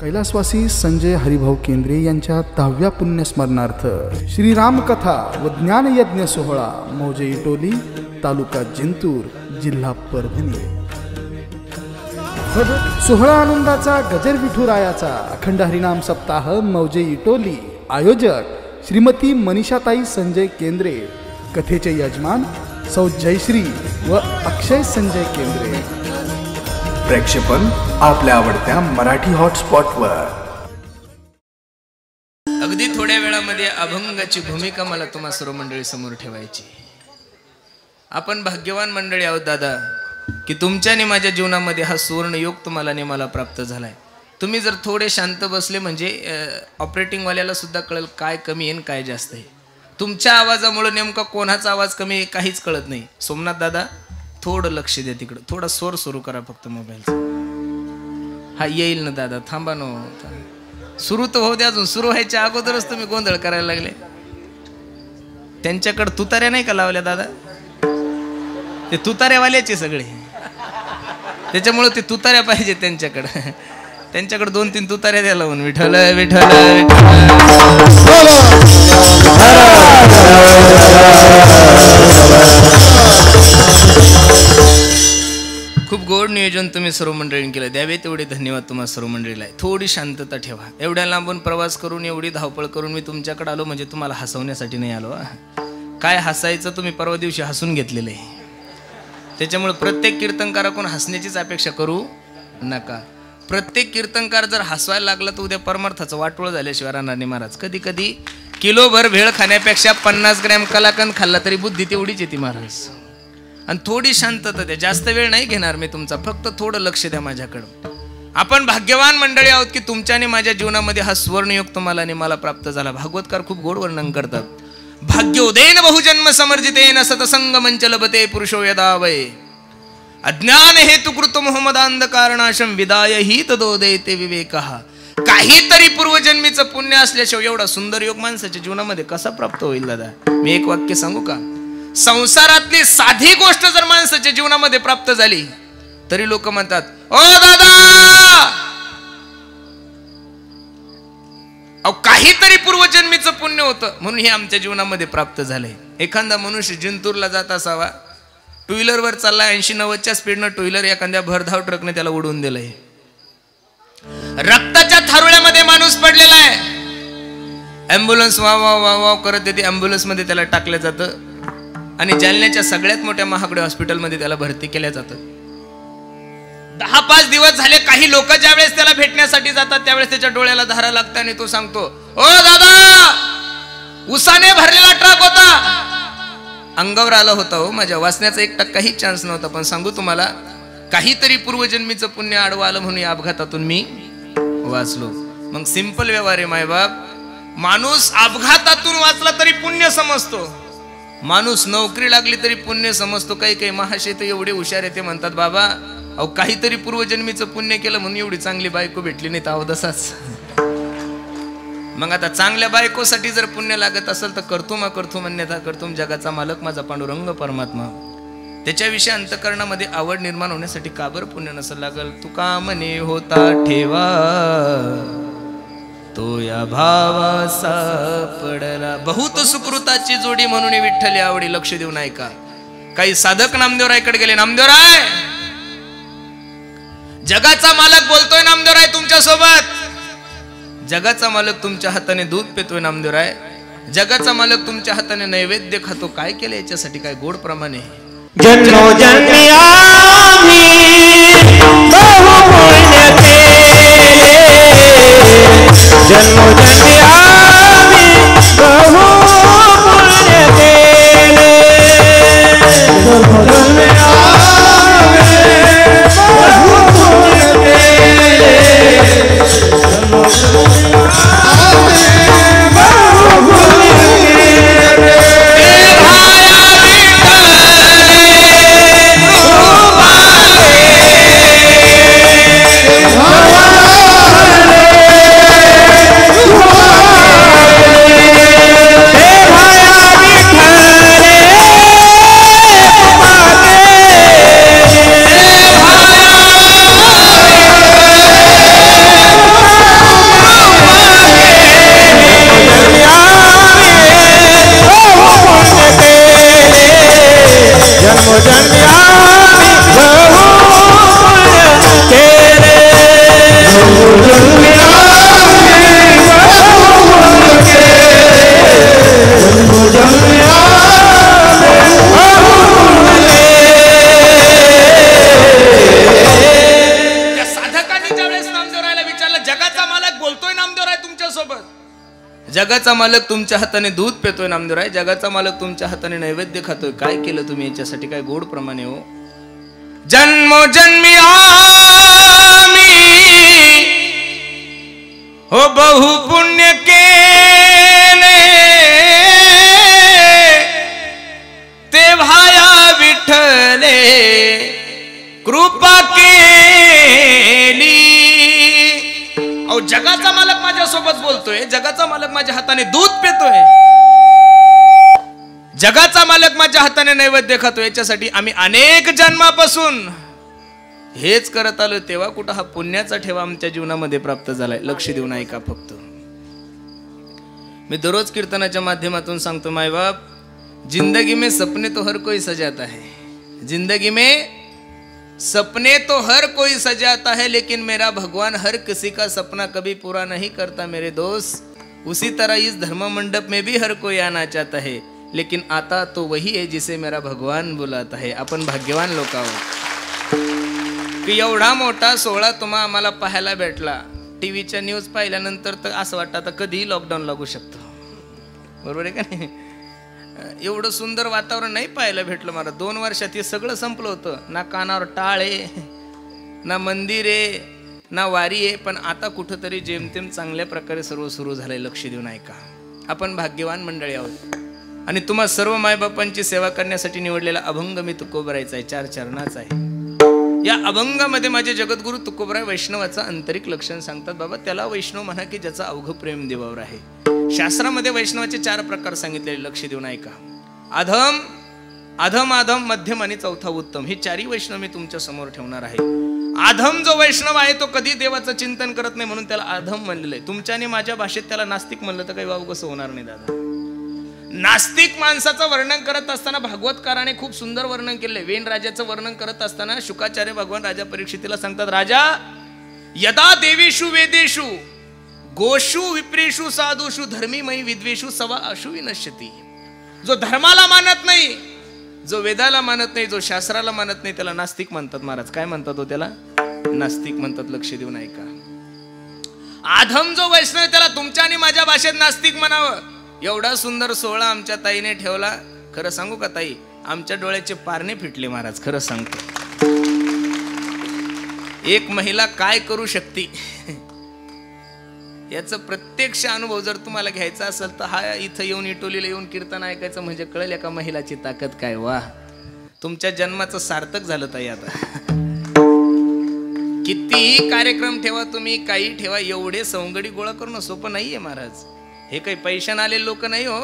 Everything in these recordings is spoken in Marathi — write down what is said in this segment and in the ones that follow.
कैलासवासी संजय हरिभाऊ केंद्रे यांच्या 10व्या पुण्यस्मरणार्थ श्रीराम कथा व ज्ञानयज्ञ सोहळा मौजे इटोली, तालुका जिंतूर, जिल्हा परभणी। सोहळा आनंदाचा गजर विठुरायाचा अखंड हरिनाम सप्ताह मौजे इटोली। आयोजक श्रीमती मनीषाताई संजय केंद्रे। कथेचे यजमान सौ जयश्री व अक्षय संजय केंद्रे। प्रेक्षेपण आपल्या आवडत्या मराठी हॉटस्पॉटवर। अगदी थोड्या वेळामध्ये अभंगाची भूमिका मला तुम्हा सर्व मंडळी समोर ठेवायची। आपण भाग्यवान मंडळी आहोत दादा की तुमच्याने माझ्या जीवनामध्ये हा सुवर्ण योग तुम्हाला ने मला प्राप्त झालाय। तुम्ही जर थोडे शांत बसले म्हणजे ऑपरेटिंग वाल्याला सुद्धा कळेल काय कमी आहे काय जास्त आहे। तुमच्या आवाजामुळे नेमका कोणाचा आवाज कमी आहे काहीच कळत नाही। सोमनाथ दादा थोडं लक्ष द्या तिकडं, थोडा स्वर सुरू करा फक्त मोबाईलचा। हा येईल ना दादा, थांबा नो, सुरू तर होऊ द्या, अजून सुरू व्हायच्या अगोदरच तुम्ही गोंधळ करायला लागले। त्यांच्याकडे तुताऱ्या नाही का लावल्या दादा? ते तुताऱ्यावाल्याचे सगळे, त्याच्यामुळे ते तुताऱ्या पाहिजे त्यांच्याकडे। त्यांच्याकडे 2-3 तुताऱ्या द्या लावून, विठ्ठल विठ्ठल खूप गोड नियोजन तुम्ही सर्व मंडळींनी केलं, द्यावे तेवढे धन्यवाद तुम्हा सर्व मंडळीला। थोडी शांतता ठेवा। एवढ्या लांबून प्रवास करून एवढी धावपळ करून मी तुमच्याकडे आलो म्हणजे तुम्हाला हसवण्यासाठी नाही आलो। काय हसायचं तुम्ही परवा दिवशी हसून घेतलेलं आहे, त्याच्यामुळे प्रत्येक कीर्तनकाराकडून हसण्याचीच अपेक्षा करू नका। प्रत्येक कीर्तनकार जर हसवायला लागला तर उद्या परमार्थाचं वाटोळ झाल्याशिवाय राहणार नाही महाराज। कधी कधी किलोभर भेळ खाण्यापेक्षा 50 ग्रॅम कलाकंद खाल्ला तरी बुद्धी तेवढीच येते महाराज। आणि थोडी शांतता द्या, जास्त वेळ नाही घेणार मी तुमचा, फक्त थोडं लक्ष द्या माझ्याकडं। आपण भाग्यवान मंडळी आहोत की तुमच्याने माझ्या जीवनामध्ये हा सुवर्णयोग तुम्हाला ने मला प्राप्त झाला। भागवतकार खूप गोड वर्णन करतात, भाग्योदयेन बहुजन्म समर्जितेन सतसंग मंच लभते पुरुषो यदा वै अज्ञान हेतुकृत मोहमदांधकारणाशम विदाय ही तदोदयते विवेकः। काहीतरी पूर्वजन्मीचं पुण्य असल्याशिवाय एवढा सुंदर योग माणसाच्या जीवनामध्ये कसा प्राप्त होईल दादा? मी एक वाक्य सांगू का? संसारातली साधी गोष्ट जर माणसाच्या जीवनामध्ये प्राप्त झाली तरी लोक म्हणतात ओ दादा, अहो काहीतरी पूर्वजन्मीचं पुण्य होतं म्हणून हे आमच्या जीवनामध्ये प्राप्त झालंय। एखादा मनुष्य जिंतूरला जात असावा, 2 व्हीलरवर चालला, 80-90च्या स्पीडनं 2 व्हीलर एखाद्या भरधाव ट्रकने त्याला उडवून दिलंय। रक्ताच्या थारोळ्यामध्ये माणूस पडलेला आहे, ambulance wow wow wow wow करत येते, ॲम्ब्युलन्स मध्ये त्याला टाकलं जातं आणि जालन्याच्या सगळ्यात मोठ्या महागड्या हॉस्पिटलमध्ये त्याला भरती केल्या जातं। 10-5 दिवस झाले, काही लोक ज्यावेळेस त्याला भेटण्यासाठी जातात त्यावेळेस त्याच्या डोळ्याला धारा लागतात आणि तो सांगतो ओ दादा, उसाने भरलेला ट्रक होता, अंगावर आला होता हो, माझ्या वाचण्याचा 1% चान्स नव्हता, पण सांगू तुम्हाला काहीतरी पूर्वजन्मीचं पुण्य आडवं आलं म्हणून या अपघातातून मी वाचलो। मग सिंपल व्यवहार आहे मायबाप, माणूस अपघातातून वाचला तरी पुण्य समजतो, माणूस नोकरी लागली तरी पुण्य समजतो। काही महाशय तर एवढे हुशार आहे, ते म्हणतात बाबा अहो काहीतरी पूर्वजन्मीचं पुण्य केलं म्हणून एवढी चांगली बायको भेटली नाही, तर तसाच। मग आता चांगल्या बायकोसाठी जर पुण्य लागत असेल तर करतुम अकर्तुम अन्यथा कर्तुम, जगाचा मालक माझा पांडुरंग परमात्मा, त्याच्याविषयी अंतकरणामध्ये आवड निर्माण होण्यासाठी का बरं पुण्य नसेल लागल? तुका मने होता ठेवा तो या भावा सापडला, बहुत सुकृताची जोडी म्हणून विठ्ठल आवडी। लक्ष देऊ नाही का? काही साधक नामदेवरायकडे गेले, नामदेवराय जगाचा मालक बोलतोय, नामदेवराय तुमच्या सोबत, जगाचा मालक तुमच्या हाताने दूध पितोय, नामदेवराय जगाचा मालक तुमच्या हाताने नैवेद्य खातो, काय केलं याच्यासाठी? काय गोड प्रमाणे जन्मोजन्मी आम्ही बहु पुण्य केले, जन्मोजन्मी आम्ही बहु पुण्य केले, जन्मोजन्मी आम्ही बहु पुण्य केले, जन्मोजन्मी आम्ही बहु पुण्य केले। जगाचा मालक तुमच्या हाताने दूध पितोय नामदेवराय, जगाचा मालक तुमच्या हाताने नैवेद्य खातोय. काय केलं तुम्ही याच्यासाठी? काय गोड प्रमाणे हो. जन्मोजन्मी आम्ही हो बहु पुण्य केले, तेव्हा या विठ्ठले कृपा केली. अहो जगाचा मालक माझ्या सोबत बोलतोय, जगाचा मालक माझ्या हाताने दूध पितोय, जगाचा मालक माझ्या हाताने नैवेद्य खातोय. याच्यासाठी आम्ही अनेक जन्मापासून हेच करत आलो. तेव्हा कुठं हा पुण्याचा ठेवा आमच्या जीवनामध्ये प्राप्त झालाय. लक्ष देऊन ऐका फक्त. मी दररोज कीर्तनाच्या माध्यमातून सांगतो, माय बाप, जिंदगी में सपने तो हर कोई सजाता है, जिंदगी में सपने तो हर कोई सजाता है, लेकिन मेरा भगवान हर किसी का सपना कभी पूरा नहीं करता मेरे दोस्त. उसी तरह इस धर्म मंडप में भी हर कोई आना चाहता है, लेकिन आता तो वही है जिसे मेरा भगवान बुलाता है. आपण भाग्यवान लोक आहोत की एवढा मोठा सोहळा तुम्हा आम्हाला पाहायला भेटला. टीव्हीच्या न्यूज पाहिल्यानंतर तर असं वाटतं आता कधीही लॉकडाऊन लागू शकतो. बरोबर आहे का नाही? एवढं सुंदर वातावरण नाही पाहायला भेटलं मला. 2 वर्षात हे सगळं संपलं होतं. ना कानावर टाळ आहे, ना मंदिर आहे, ना वारी आहे. पण आता कुठंतरी जेमतेम चांगल्या प्रकारे सर्व सुरू झालंय. लक्ष देऊन ऐका. आपण भाग्यवान मंडळी आहोत आणि तुम्हा सर्व मायबापांची सेवा करण्यासाठी निवडलेला अभंग मी तुकोबरायचा आहे. 4 चरणाचा आहे. या अभंगामध्ये माझे जगद्गुरु तुकोबराय वैष्णवाचं आंतरिक लक्षण सांगतात. बाबा त्याला वैष्णव म्हणा की ज्याचा अवघं प्रेम देवावर आहे. शास्त्रामध्ये वैष्णवाचे 4 प्रकार सांगितलेले. लक्ष देऊन ऐका. अधम, अधम आधम, मध्यम आणि चौथा उत्तम. हे 4ही वैष्णव मी तुमच्या समोर ठेवणार आहे. अधम जो वैष्णव आहे तो कधी देवाचं चिंतन करत नाही, म्हणून त्याला अधम म्हणलेलं आहे. तुमच्या आणि माझ्या भाषेत त्याला नास्तिक म्हणलं तर काही वाव कसं होणार नाही दादा. नास्तिक माणसाचं वर्णन करत असताना भागवतकाराने खूप सुंदर वर्णन केले. वेण राजाचं वर्णन करत असताना शुकाचार्य भगवान राजा परीक्षितीला सांगतात, राजा यदा देवेषु वेदेषु गोषु विप्रेषु साधुषु धर्मीमयी विद्वेषु सवा अशु विनश्यती. जो धर्माला मानत नाही, जो वेदाला मानत नाही, जो शास्त्राला मानत नाही, त्याला नास्तिक म्हणतात महाराज. काय म्हणतात हो त्याला? नास्तिक म्हणतात. लक्ष देऊन ऐका. आधम जो वैष्णव त्याला तुमच्या आणि माझ्या भाषेत नास्तिक म्हणावं. एवढा सुंदर सोहळा आमच्या ताईने ठेवला. खरं सांगू का ताई, आमच्या डोळ्याचे पारणे फिटले महाराज. खरं सांगतो. एक महिला काय करू शकते याचा प्रत्यक्ष अनुभव जर तुम्हाला घ्यायचा असेल तर हा इथं येऊन इटोलीला येऊन कीर्तन ऐकायचं म्हणजे कळेल एका महिलाची ताकद काय. वा, तुमच्या जन्माचं सार्थक झालं ताई. आता कितीही कार्यक्रम ठेवा तुम्ही, काही ठेवा, एवढे सवंगडी गोळा करणं सोपं नाहीये महाराज. हे काही पैशाने आलेले लोक नाही हो.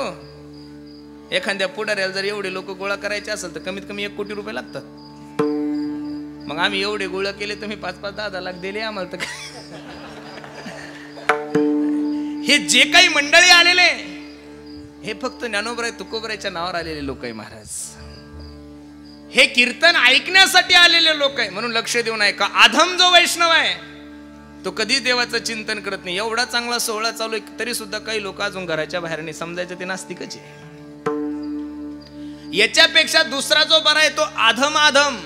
एखाद्या पुढाऱ्याला जर एवढे लोक गोळा करायचे असेल तर कमीत कमी 1 कोटी रुपये लागतात. मग आम्ही एवढे गोळा केले, तुम्ही 5-5, 10-10 लाख दिले आम्हाला तर. हे जे काही मंडळी आलेले हे फक्त ज्ञानोबराय तुकोबरायच्या नावावर आलेले लोक आहे महाराज. हे कीर्तन ऐकण्यासाठी आलेले लोक आहे. म्हणून लक्ष देऊन ऐका. आधम जो वैष्णव आहे तो कधी देवाचं चिंतन करत नाही. एवढा चांगला सोहळा चालू आहे तरी सुद्धा काही लोक अजून घराच्या बाहेर नाही. समजायचं ते नास्तिकच आहे. याच्यापेक्षा दुसरा जो बरा आहे तो अधम आधम.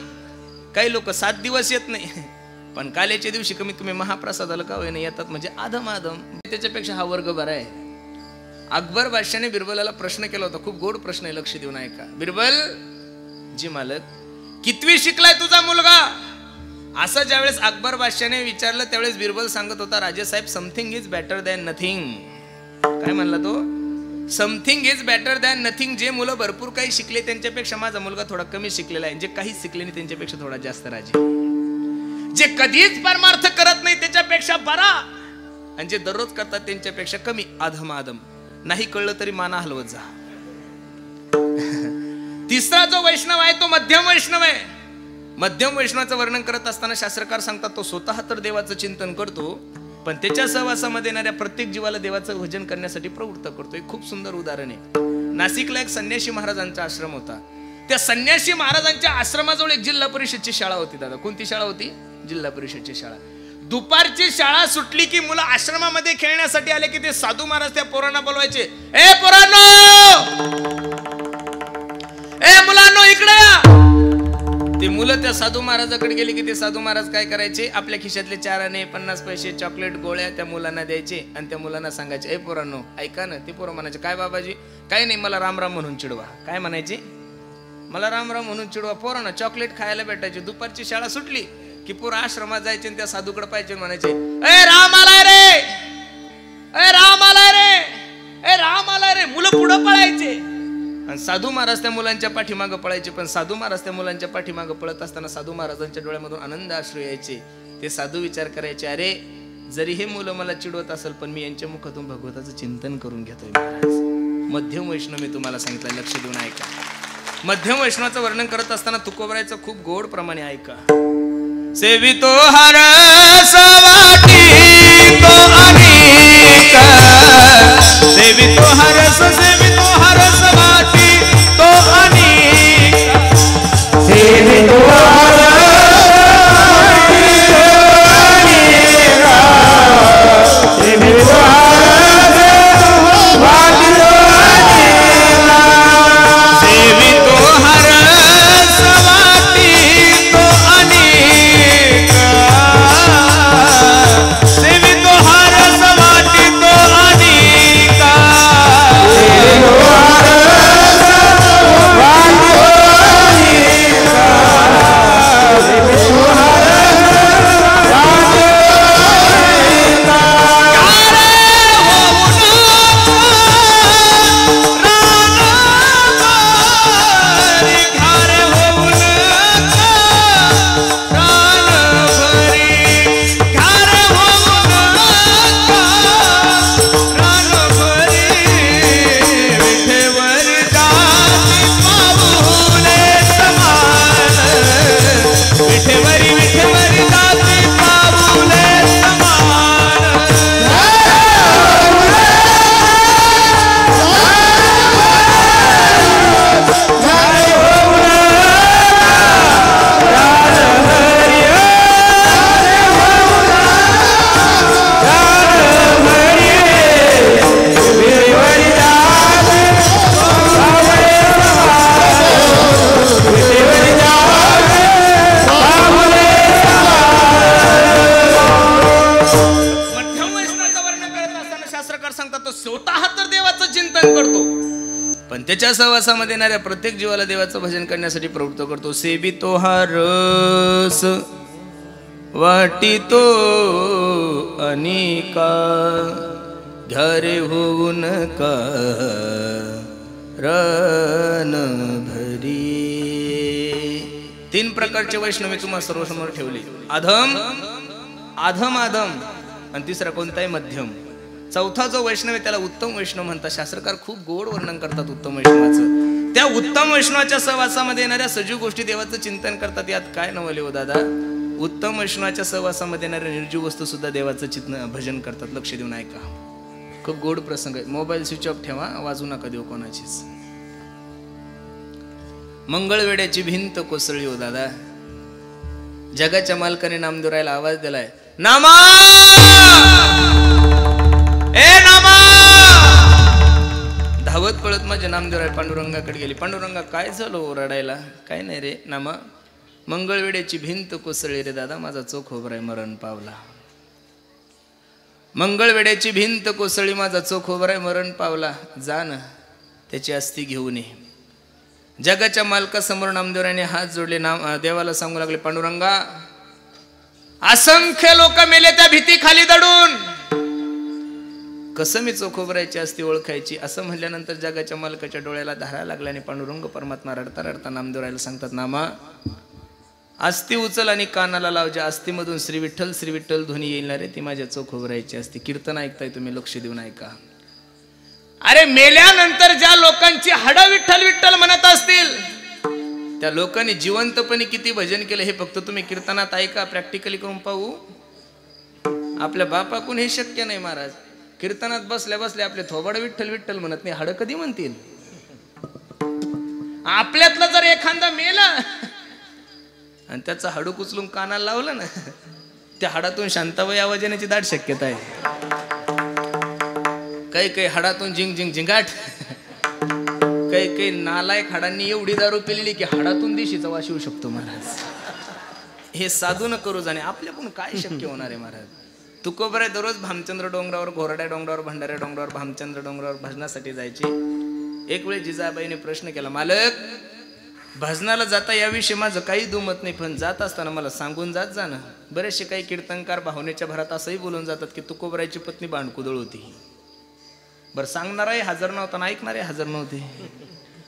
काही लोक 7 दिवस येत नाही, पण काल्याच्या दिवशी कमीत कमी महाप्रसादाला का होईना येतात, म्हणजे आधम आधम. त्याच्यापेक्षा हा वर्ग बरा आहे. अकबर बादशाने बिरबलाला प्रश्न केला होता. खूप गोड प्रश्न आहे. लक्ष देऊन ऐका. बिरबल जी मालक, कितवी शिकलाय तुझा मुलगा? असं ज्यावेळेस अकबर बादशाने विचारलं त्यावेळेस बिरबल सांगत होता, राजेसाहेब, something is better than nothing. काय म्हणला तो? Something is better than nothing. जे मुलं भरपूर काही शिकले त्यांच्यापेक्षा माझा मुलगा थोडा कमी शिकलेला आहे. जे काहीच शिकले नाही त्यांच्यापेक्षा थोडा जास्त राजे. जे कधीच परमार्थ करत नाही त्याच्यापेक्षा बरा, आणि जे दररोज करतात त्यांच्यापेक्षा कमी. आधम आधम. नाही कळलं तरी माना हलवत जा. तिसरा जो वैष्णव आहे तो मध्यम वैष्णव आहे. मध्यम वैष्णवाचं वर्णन करत असताना शास्त्रकार सांगतात तो स्वतः तर देवाचं चिंतन करतो, पण त्याच्या सहवासामध्ये येणाऱ्या प्रत्येक जीवाला देवाचं भजन करण्यासाठी प्रवृत्त करतो. एक खूप सुंदर उदाहरण आहे. नाशिकला एक संन्यासी महाराजांचा आश्रम होता. त्या संन्यासी महाराजांच्या आश्रमाजवळ एक जिल्हा परिषदची शाळा होती. दादा, कोणती शाळा होती? जिल्हा परिषदची शाळा. दुपारची शाळा सुटली की मुलं आश्रमामध्ये खेळण्यासाठी आले की ते साधू महाराज त्या पोरांना बोलवायचे, ए पोरांनो, ए मुलांनो इकडे या. ते मुलं त्या साधू महाराजाकडे गेले की ते साधू महाराज काय करायचे, आपल्या खिशातले 4 आणे 50 पैसे चॉकलेट गोळ्या त्या मुलांना द्यायचे आणि त्या मुलांना सांगायचे, ए पोरांनो ऐका ना. ते पोरं म्हणायचे, काय बाबाजी? काही नाही, मला रामराम म्हणून चिडवा. काय म्हणायचे? मला रामराम म्हणून चिडवा. पोरांना चॉकलेट खायला भेटायचे. दुपारची शाळा सुटली की पोरं आश्रमात जायचे आणि त्या साधूकडे पाहिजे म्हणायचे, ए राम आलाय रे, ए राम आलाय रे, ए राम आलाय रे. मुलं पुढं पळायचे आणि साधू महाराज त्या मुलांच्या पाठीमागं पळायचे. पण साधू महाराज त्या मुलांच्या पाठीमागं पळत असताना साधू महाराजांच्या डोळ्यामधून आनंद अश्रू यायचे. ते साधू विचार करायचे, अरे जरी हे मुलं मला चिडवत असेल पण मी यांच्या मुखातून भगवताचं चिंतन करून घेतोय महाराज. मध्यम वैष्णव मी तुम्हाला सांगितलं, लक्ष देऊन ऐका. मध्यम वैष्णवाचं वर्णन करत असताना तुकोबरायचं खूप गोड प्रमाणे ऐका. सेवितो हर सवाटी तो अनेक, सेवितो हरस, सेवितो हरस वाटी तो अनेक, सेवितो त्याच्या सहवासामध्ये येणाऱ्या प्रत्येक जीवाला देवाचं भजन करण्यासाठी प्रवृत्त करतो. सेवितो हा रस वाटितो अनेका, घरे होऊ नका रण भरी. 3 प्रकारचे वैष्णव तुम्हाला सर्वसमोर ठेवले. अधम, आधम आधम आणि तिसरा कोणताही मध्यम. चौथा जो वैष्णव आहे त्याला उत्तम वैष्णव म्हणतात. शास्त्रकार खूप गोड वर्णन करतात उत्तम वैष्णवाचं. त्या उत्तम वैष्णवाच्या सहवासामध्ये येणाऱ्या सजीव गोष्टी देवाचं चिंतन करतात. यात काय नवले हो दादा, उत्तम वैष्णवाच्या सहवासामध्ये येणाऱ्या निर्जीव वस्तू सुद्धा देवाचं चिंतन भजन करतात. लक्ष देऊन ऐका, खूप गोड प्रसंग आहे. मोबाईल स्विच ऑफ ठेवा, वाजू नका देऊ कोणाचीच. मंगळवेड्याची भिंत कोसळली हो दादा. जगाच्या मालकाने नामदेवरायला आवाज दिलाय, नामा ए नामा. धावत पळत माझ्या नामदेवराय पांडुरंगाकडे गेली. पांडुरंगा काय झालं रडायला? काय नाही रे नामा, मंगळवेड्याची भिंत कोसळली रे दादा, माझा चोख खोबराय मरण पावला. मंगळवेड्याची भिंत कोसळली, माझा चोख खोबराय मरण पावला. जा ना त्याची अस्थी घेऊन ये. जगाच्या मालकासमोर नामदेवरायने हात जोडले. देवाला सांगू लागले, पांडुरंगा असंख्य लोक मेले त्या भीती खाली दडून, कसं मी चोखोबरायची अस्थी ओळखायची? असं म्हणल्यानंतर जगाच्या मालकाच्या डोळ्याला धारा लागल्याने पांडुरंग परमात्मा रडता रडता नामदेवरायला सांगतात, नामा अस्थी उचल आणि कानाला लाव. ज्या अस्थीमधून श्री विठ्ठल ध्वनी येईल रे ती माझ्या चोखोबरायची असती. कीर्तन ऐकताय तुम्ही, लक्ष देऊन ऐका. अरे मेल्यानंतर ज्या लोकांची हाडं विठ्ठल विठ्ठल म्हणत असतील त्या लोकांनी जिवंतपणे किती भजन केलं हे फक्त तुम्ही कीर्तनात ऐका, प्रॅक्टिकली करून पाहू. आपल्या बापाकून हे शक्य नाही महाराज. कीर्तनात बसल्या बसल्या आपले थोबाड विठ्ठल विठ्ठल म्हणत नाही, हाडं कधी म्हणतील? आपल्यातलं जर एखादा मेला आणि त्याचं हाडूक उचलून कानाला लावलं ना, त्या हाडातून शांताबाई आवाज येण्याची दाट शक्यता आहे. काही काही हाडातून झिंग झिंग झिंगाट, काही काही नालायक हाडांनी एवढी दारू पिलेली की हाडातून दिशीचा वास येऊ शकतो महाराज. हे साधू न करू जाणे आपल्याकडून काय शक्य होणार आहे महाराज. तुकोबराय दररोज भामचंद्र डोंगरावर, घोरड्या डोंगरावर, भंडाऱ्या डोंगरावर, भामचंद्र डोंगरावर भजनासाठी जायचे. एक वेळ जिजाबाईने प्रश्न केला, मालक भजनाला जाता याविषयी माझं काही दुमत नाही, पण जात असताना मला सांगून जात जा ना. बरेचसे काही कीर्तनकार भावनेच्या भरात असंही बोलून जातात की तुकोबरायची पत्नी भांडकुदळ होती. बरं, सांगणाराही हजर नव्हता ना ऐकणारे हजर नव्हते.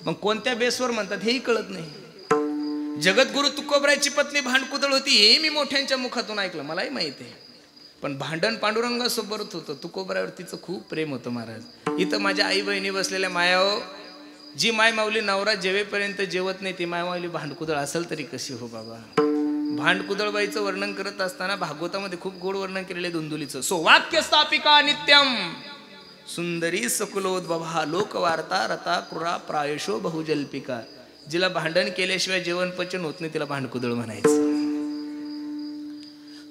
मग कोणत्या बेसवर म्हणतात हेही कळत नाही. जगद्गुरु तुकोबरायची पत्नी भांडकुदळ होती हे मी मोठ्यांच्या मुखातून ऐकलं, मलाही माहिती आहे. पण भांडण पांडुरंगासोबत होतं. तुकोबरावर तिचं खूप प्रेम होतं महाराज. इथं माझ्या आई बहिणी बसलेल्या मायाओ, जी माय माऊली नवरा जेवेपर्यंत जेवत नाही ती माय माऊली भांडकुदळ असेल तरी कशी हो बाबा. भांडकुदळबाईचं वर्णन करत असताना भागवतामध्ये खूप गोड वर्णन केलेलं धुंदुलीचं. सो वाक्य स्थापिका नित्यम सुंदरी सकुलोद्भवा लोकवार्ता रता क्रूरा प्रायशो बहुजल्पिका. जिला भांडण केल्याशिवाय जेवण पचन होत नाही तिला भांडकुदळ म्हणायचं.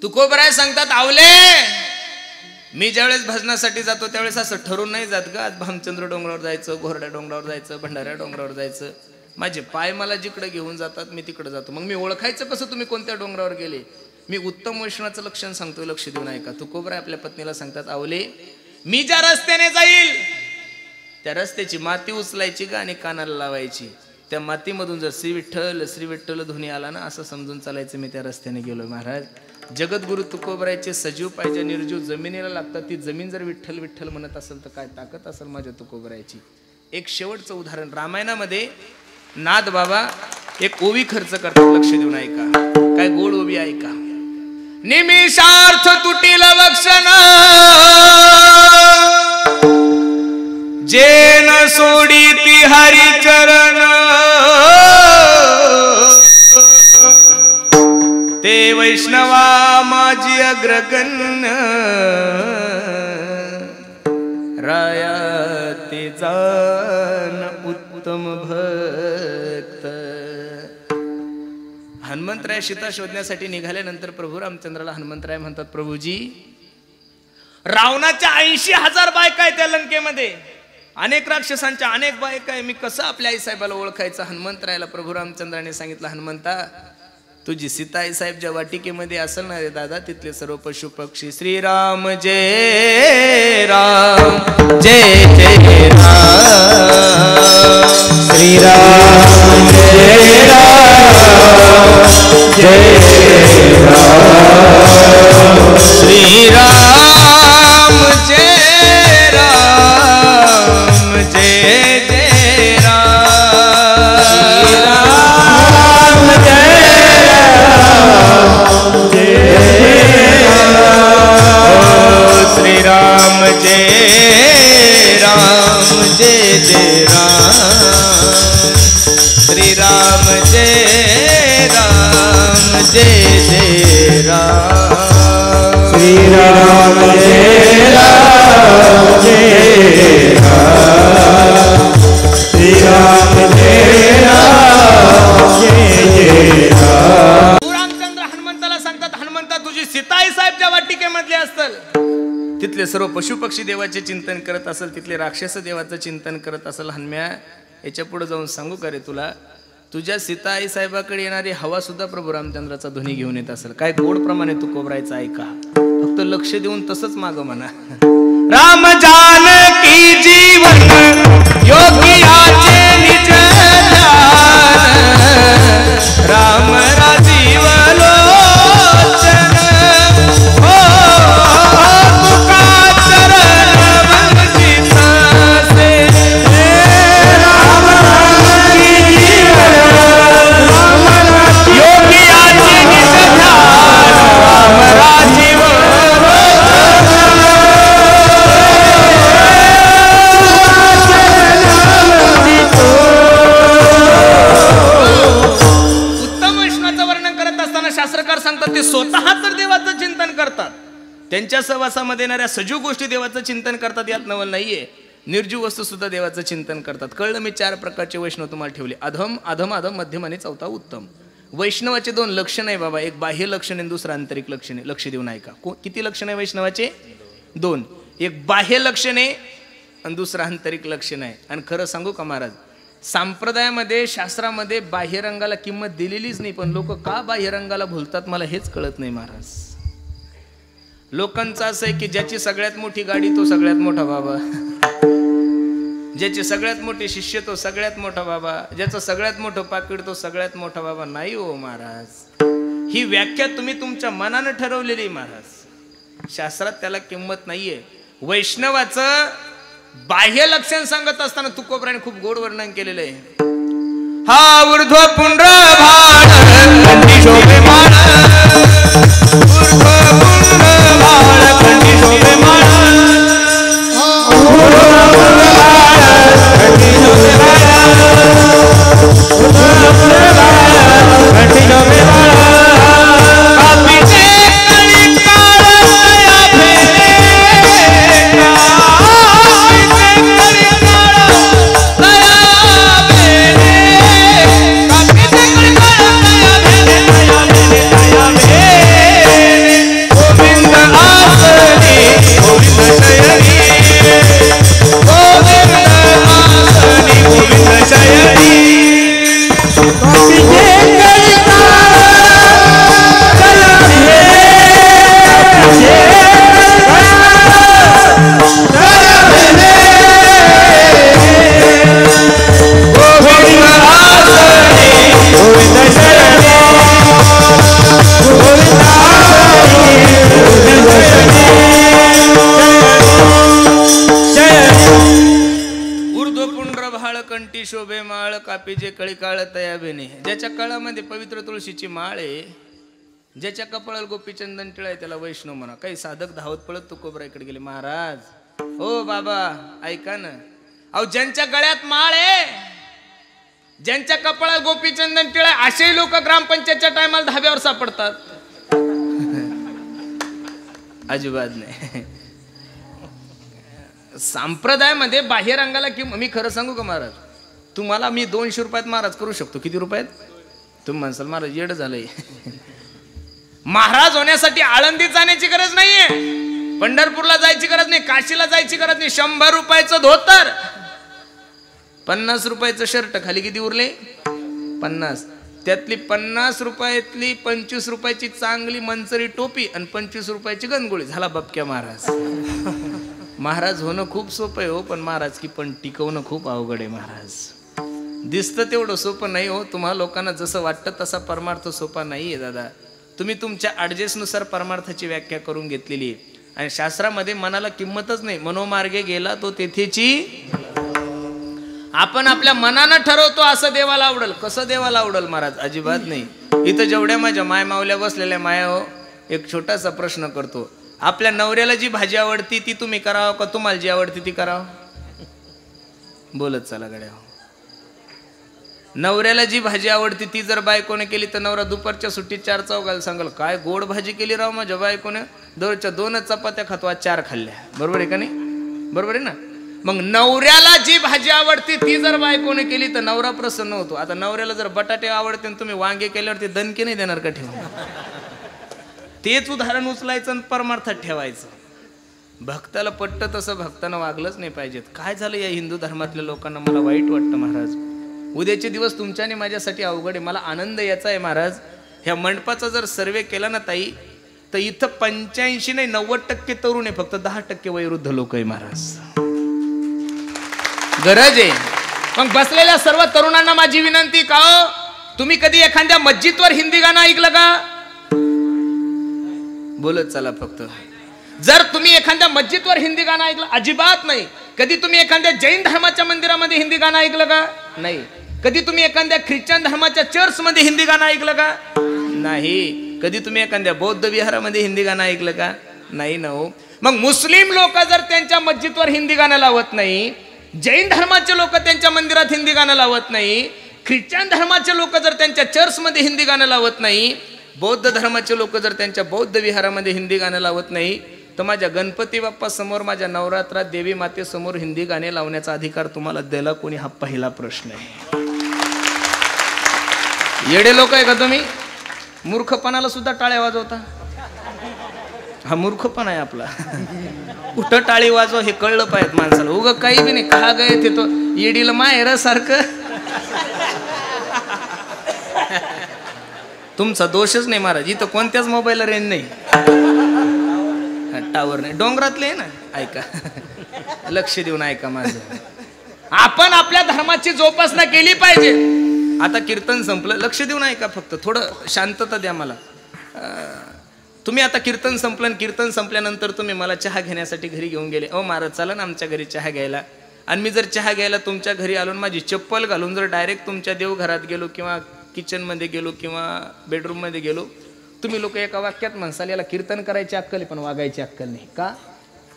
तुकोबराय सांगतात, आवले मी ज्यावेळेस भजनासाठी जातो त्यावेळेस असं ठरून नाही जात ग, आज भामचंद्र डोंगरावर जायचं, घोरड्या डोंगरावर जायचं, भंडाऱ्या डोंगरावर जायचं. माझे पाय मला जिकडे घेऊन जातात मी तिकडे जातो. मग मी ओळखायचं कसं तुम्ही कोणत्या डोंगरावर गेले. मी उत्तम वैष्णवाचं लक्षण सांगतोय, लक्ष देऊन ऐका. तुकोबराय आपल्या पत्नीला सांगतात, आवले मी ज्या रस्त्याने जाईल त्या रस्त्याची माती उचलायची ग आणि कानाला लावायची. त्या मातीमधून जर श्री विठ्ठल ध्वनी आला ना असं समजून चालायचं मी त्या रस्त्याने गेलोय महाराज. जगद्गुरु तुकोबरायचे सजीव पाहिजे निर्जीव जमिनीला लागतात. ती जमीन जर विठ्ठल विठ्ठल म्हणत असेल तर काय ताकद असेल माझ्या तुकोबरायची. एक शेवटचं उदाहरण रामायणामध्ये नाद बाबा एक ओवी खर्च करतात, लक्ष देऊन ऐका. काय गोड ओवी ऐका. निमिषार्थ तुटील वक्षण जेन सोडी ती हरी चरण ते वैष्णवा माझी अग्रगण्य राया ते जान उत्तम भक्त. हनुमंतराय सीता शोधण्यासाठी निघाल्यानंतर प्रभू रामचंद्राला हनुमंतराय म्हणतात, प्रभूजी रावणाच्या 80,000 बायका आहेत त्या लंकेमध्ये, अनेक राक्षसांच्या अनेक बायका आहे, मी कसं आपल्या आईसाहेबाला ओळखायचं. हनुमंतरायला प्रभू रामचंद्राने सांगितलं, हनुमंता तुझी सीता आईसाहेब ज्या वाटिकेमध्ये असेल ना रे दादा तिथले सर्व पशु पक्षी श्रीराम जय राम जय जय राम श्रीराम जय राम जय राम श्रीराम जय राम जय जय राम श्रीराम जय श्री राम जय राम जय जय राम श्री राम जय राम जय जय राम श्री राम जय राम जय राम श्री राम जय राम जय जय राम. रामचंद्र हनुमंताला सांगतात, हनुमंता तुझी सीता आई साहेब ज्या वाटिकेमधले असतील तिथले सर्व पशु पक्षी देवाचे चिंतन करत असेल, तिथले राक्षस देवाचं चिंतन करत असेल. हनुम्या याच्या पुढे जाऊन सांगू का रे तुला, तुझ्या सीता आई साहेबाकडे येणारी हवा सुद्धा प्रभू रामचंद्राचा ध्वनी घेऊन येत असेल. काय गोड प्रमाणे तुकोबरायचं ऐका, फक्त लक्ष देऊन तसंच माग म्हणा. राम जानकी जीवन योगियाचे निज ध्यान राम राजीव लोचन हो तुका चरण वंदित से राम जानकी जीवन योगियाचे निज ध्यान राम राजीव शास्त्रकार सांगतात ते स्वतः तर देवाचं चिंतन करतात, त्यांच्या सहवासामध्ये येणाऱ्या सजीव गोष्टी देवाचं चिंतन करतात, यात नवल नाहीये. निर्जीव वस्तू सुद्धा देवाचं चिंतन करतात. कळलं. मी 4 प्रकारचे वैष्णव तुम्हाला ठेवले, अधम अधम अधम मध्यम आणि चौथा उत्तम. वैष्णवाचे 2 लक्षण आहे बाबा, एक बाह्य लक्षण आणि दुसरं आंतरिक लक्षण आहे. लक्ष देऊन ऐका. किती लक्षण आहे वैष्णवाचे? 2. एक बाह्य लक्षण आहे आणि दुसरं आंतरिक लक्षण आहे. आणि खरं सांगू का महाराज, संप्रदायामध्ये शास्त्रामध्ये बाह्यरंगाला किंमत दिलेलीच नाही, पण लोक का बाह्यरंगाला भुलतात मला हेच कळत नाही महाराज. लोकांचं असं आहे की ज्याची सगळ्यात मोठी गाडी तो सगळ्यात मोठा बाबा, ज्याचे सगळ्यात मोठे शिष्य तो सगळ्यात मोठा बाबा, ज्याचं सगळ्यात मोठं पाकीट तो सगळ्यात मोठा बाबा. नाही हो महाराज, ही व्याख्या तुम्ही तुमच्या मनानं ठरवलेली महाराज. शास्त्रात त्याला किंमत नाहीये. वैष्णवाचं बाह्य लक्षण सांगत असताना तुकोबराने खूप गोड वर्णन केलेलं आहे. हा ऊर्ध्व पुंड्र भाण कंठी शोभे मान, ऊर्ध्व पुंड्र भाण कंठी शोभे मान, ऊर्ध्व पुंड्र भाण कंठी शोभे मान, ऊर्ध्व पुंड्र भाण कंठी शोभे मान. कापीचे कळी काळया फेरे, शोभे माळ कापीचे कळी काळ तया बेने. ज्याच्या कळामध्ये पवित्र तुळशीची माळ आहे, ज्याच्या कपाळाला गोपीचंदन टिळा आहे, त्याला वैष्णव म्हणा. काही साधक धावत पळत तुकोबराकडे गेले. महाराज हो बाबा ऐका ना, अहो ज्यांच्या गळ्यात माळ आहे, ज्यांच्या कपाळाला गोपीचंदन टिळा आहे, असे लोक ग्रामपंचायतच्या टायमाला धाब्यावर सापडतात. अजिबात नाही. संप्रदायामध्ये बाह्य रंगाला कि मी खरं सांगू का महाराज, तुम्हाला मी 200 रुपयात महाराज करू शकतो. किती रुपयात? तुम्ही म्हणसाल महाराज येड झालंय. महाराज होण्यासाठी आळंदीत जाण्याची गरज नाहीये, पंढरपूरला जायची गरज नाही, काशीला जायची गरज नाही. 100 रुपयाचं धोतर, 50 रुपयाचं शर्ट, खाली किती उरले? 50. त्यातली 50 रुपयातली 25 रुपयाची चांगली मंचरी टोपी आणि 25 रुपयाची गणगोळी. झाला बपक्या महाराज. महाराज होणं खूप सोपं आहे हो, पण महाराज की पण टिकवणं खूप अवघड आहे महाराज. दिसतं तेवढं सोपं नाही हो. तुम्हाला लोकांना जसं वाटतं तसा परमार्थ सोपा नाही आहे दादा. तुम्ही तुमच्या ॲडजस्टनुसार परमार्थाची व्याख्या करून घेतलेली आहे, आणि शास्त्रामध्ये मनाला किंमतच नाही. मनोमार्गे गेला तो तेथेची. आपण आपल्या मनानं ठरवतो असं देवाला आवडल. कसं देवाला आवडल महाराज? अजिबात नाही. इथं जेवढ्या माझ्या माय मावल्या बसलेल्या माया हो, एक छोटासा प्रश्न करतो. आपल्या नवऱ्याला जी भाजी आवडती ती तुम्ही करावं का तुम्हाला जी आवडती ती करावं? बोलत चला गड्या. नवऱ्याला जी भाजी आवडती ती जर बायकोने केली तर नवरा दुपारच्या सुट्टीत 4 चौघाला सांगाल, काय गोड भाजी केली राव माझ्या बायकोने, दरच्या 2 चपात्या खातो, आज 4 खाल्ल्या. बरोबर आहे का नाही? बरोबर आहे ना? मग नवऱ्याला जी भाजी आवडती ती जर बायकोने केली तर नवरा प्रसन्न होतो. आता नवऱ्याला जर बटाटे आवडते आणि तुम्ही वांगे केल्यावर ते दणके नाही देणार का ठेवून? तेच उदाहरण उचलायचं आणि परमार्थात ठेवायचं. भक्ताला पटतं तसं भक्तानं वागलंच नाही पाहिजेत. काय झालं या हिंदू धर्मातल्या लोकांना? मला वाईट वाटतं महाराज. उद्याचे दिवस तुमच्या आणि माझ्यासाठी अवघड आहे. मला आनंद याचा आहे महाराज, ह्या मंडपाचा जर सर्वे केला ना ताई, तर इथं 85 नाही 90% तरुण आहे, फक्त 10% वयोवृद्ध लोक आहे महाराज. गरज आहे. मग बसलेल्या सर्व तरुणांना माझी विनंती, का तुम्ही कधी एखाद्या मस्जिदवर हिंदी गाणं ऐकलं का? बोलत चला फक्त. जर तुम्ही एखाद्या मस्जिदवर हिंदी गाणं ऐकलं? अजिबात नाही. कधी तुम्ही एखाद्या जैन धर्माच्या मंदिरामध्ये हिंदी गाणं ऐकलं का? नाही. कधी तुम्ही एखाद्या ख्रिश्चन धर्माच्या चर्च मध्ये हिंदी गाणं ऐकलं का? नाही. कधी तुम्ही एखाद्या बौद्ध विहारामध्ये हिंदी गाणं ऐकलं का? नाही ना हो. मग मुस्लिम लोक जर त्यांच्या मस्जिदवर हिंदी गाणं लावत नाही, जैन धर्माचे लोक त्यांच्या मंदिरात हिंदी गाणं लावत नाही, ख्रिश्चन धर्माचे लोक जर त्यांच्या चर्च मध्ये हिंदी गाणं लावत नाही, बौद्ध धर्माचे लोक जर त्यांच्या बौद्ध विहारामध्ये हिंदी गाणं लावत नाही, तर माझ्या गणपती बाप्पा समोर, माझ्या नवरात्रात देवी माते समोर हिंदी गाणे लावण्याचा अधिकार तुम्हाला दिला कोणी? हा पहिला प्रश्न आहे. येडे लोक आहे का तुम्ही? मूर्खपणाला सुद्धा टाळ्या वाजवता. हा मूर्खपणा आहे आपला. कुठं टाळी वाजव हे कळलं पाहिजे माणसाला. उग काही बी नाही. का गये ते तो येडीला माहेर सारखं तुमचा दोषच नाही महाराज, इथं कोणत्याच मोबाईलला रेंज नाही, टावर नाही, डोंगरातले आहे ना. ऐका, लक्ष देऊन ऐका माझं. आपण आपल्या धर्माची जोपासना केली पाहिजे. आता कीर्तन संपलं, लक्ष देऊन ऐका, फक्त थोडं शांतता द्या मला. तुम्ही आता कीर्तन संपलं, कीर्तन संपल्यानंतर तुम्ही मला चहा घेण्यासाठी घरी घेऊन गेले. ओ महाराज चला ना आमच्या घरी चहा घ्यायला. आणि मी जर चहा घ्यायला तुमच्या घरी आलो, माझी चप्पल घालून जर डायरेक्ट तुमच्या देवघरात गेलो किंवा किचनमध्ये गेलो किंवा बेडरूममध्ये गेलो, तुम्ही लोक एका वाक्यात म्हणसाल याला कीर्तन करायची अक्कल आहे पण वागायची अक्कल नाही. का?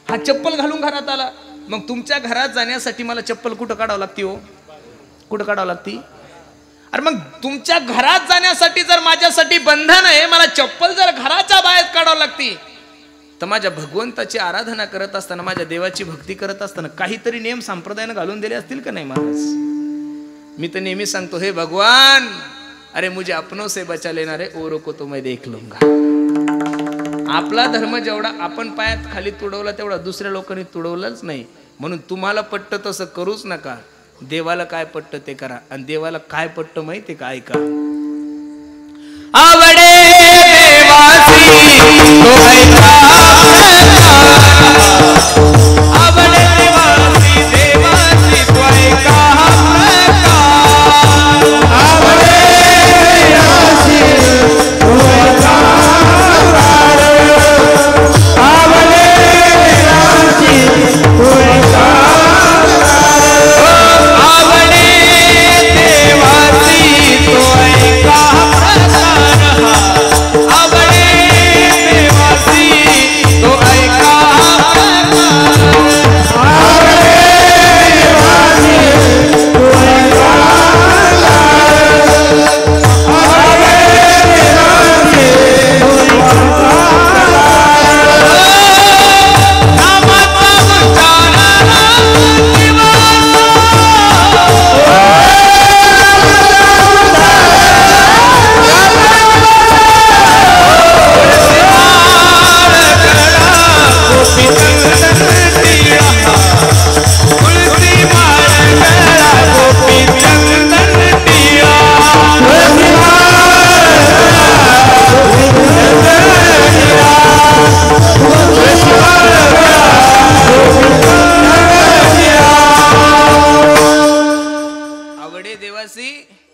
हा चप्पल घालून घरात आला. मग तुमच्या घरात जाण्यासाठी मला चप्पल कुठं काढावं लागते हो? कुठं काढावं लागते? अरे मग तुमच्या घरात जाण्यासाठी जर माझ्यासाठी बंधन आहे, मला चप्पल जर घराच्या बाहेर काढावं लागते, तर माझ्या भगवंताची आराधना करत असताना, माझ्या देवाची भक्ती करत असताना काहीतरी नियम संप्रदायानं घालून दिले असतील का नाही महाराज? मी तर नेहमी सांगतो, हे भगवान, अरे मुझे अपनों से बचा लेना रे, औरों को तो मैं देख लूंगा. आपला धर्म जेवढा आपण पायात खाली तुडवला तेवढा दुसऱ्या लोकांनी तुडवलंच नाही. म्हणून तुम्हाला पटतं तसं करूच नका. देवाला काय पटतं ते करा. आणि देवाला काय पटतं माहिती का? ऐका. आवडे देवासी तो ऐका, आवडे देवासी देवासी तो ऐका, आवडे देवासी तो ऐका, आवडे देवासी तो ऐका, आवडे देवासी तो ऐका, आवडे देवासी तो ऐका,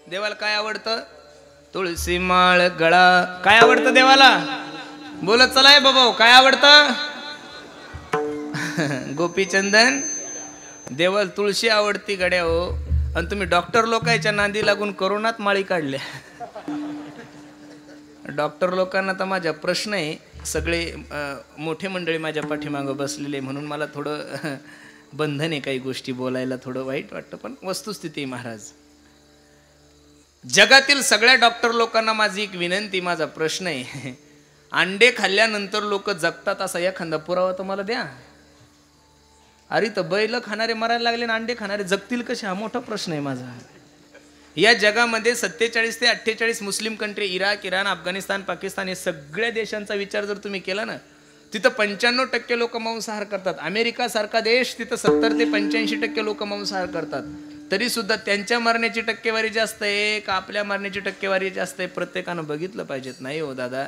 देवाला काय आवडतं? तुळशी माळ गळा. काय आवडतं देवाला? बोलत चलाय बाबा, काय आवडतं? गोपीचंदन. देवाला तुळशी आवडती गड्या हो. आणि तुम्ही डॉक्टर लोकांच्या नांदी लागून कोरोनात माळी काढल्या. डॉक्टर लोकांना तर माझा प्रश्न आहे, सगळे मोठे मंडळी माझ्या पाठीमागं बसलेले, म्हणून मला थोडं बंधन आहे काही गोष्टी बोलायला, थोडं वाईट वाटतं, पण वस्तुस्थिती महाराज. जगातील सगळ्या डॉक्टर लोकांना माझी एक विनंती, माझा प्रश्न आहे, अंडे खाल्ल्यानंतर लोक जगतात असा एखादा पुरावा तर मला द्या. अरे तर बैल खाणारे मरायला लागले ना अंडे खाणारे जगतील कसे? हा मोठा प्रश्न आहे माझा. या जगामध्ये 47 ते 48 Muslim country, Iraq, Iran, Afghanistan, Pakistan, हे सगळ्या देशांचा विचार जर तुम्ही केला ना, तिथं 95% लोक मांसाहार करतात. अमेरिका सारखा देश, तिथं 70 ते 85% लोक मांसाहार करतात. तरी सुद्धा त्यांच्या मरण्याची टक्केवारी जास्त आहे का आपल्या मरण्याची टक्केवारी जास्त आहे? प्रत्येकानं बघितलं पाहिजेत. नाही हो दादा,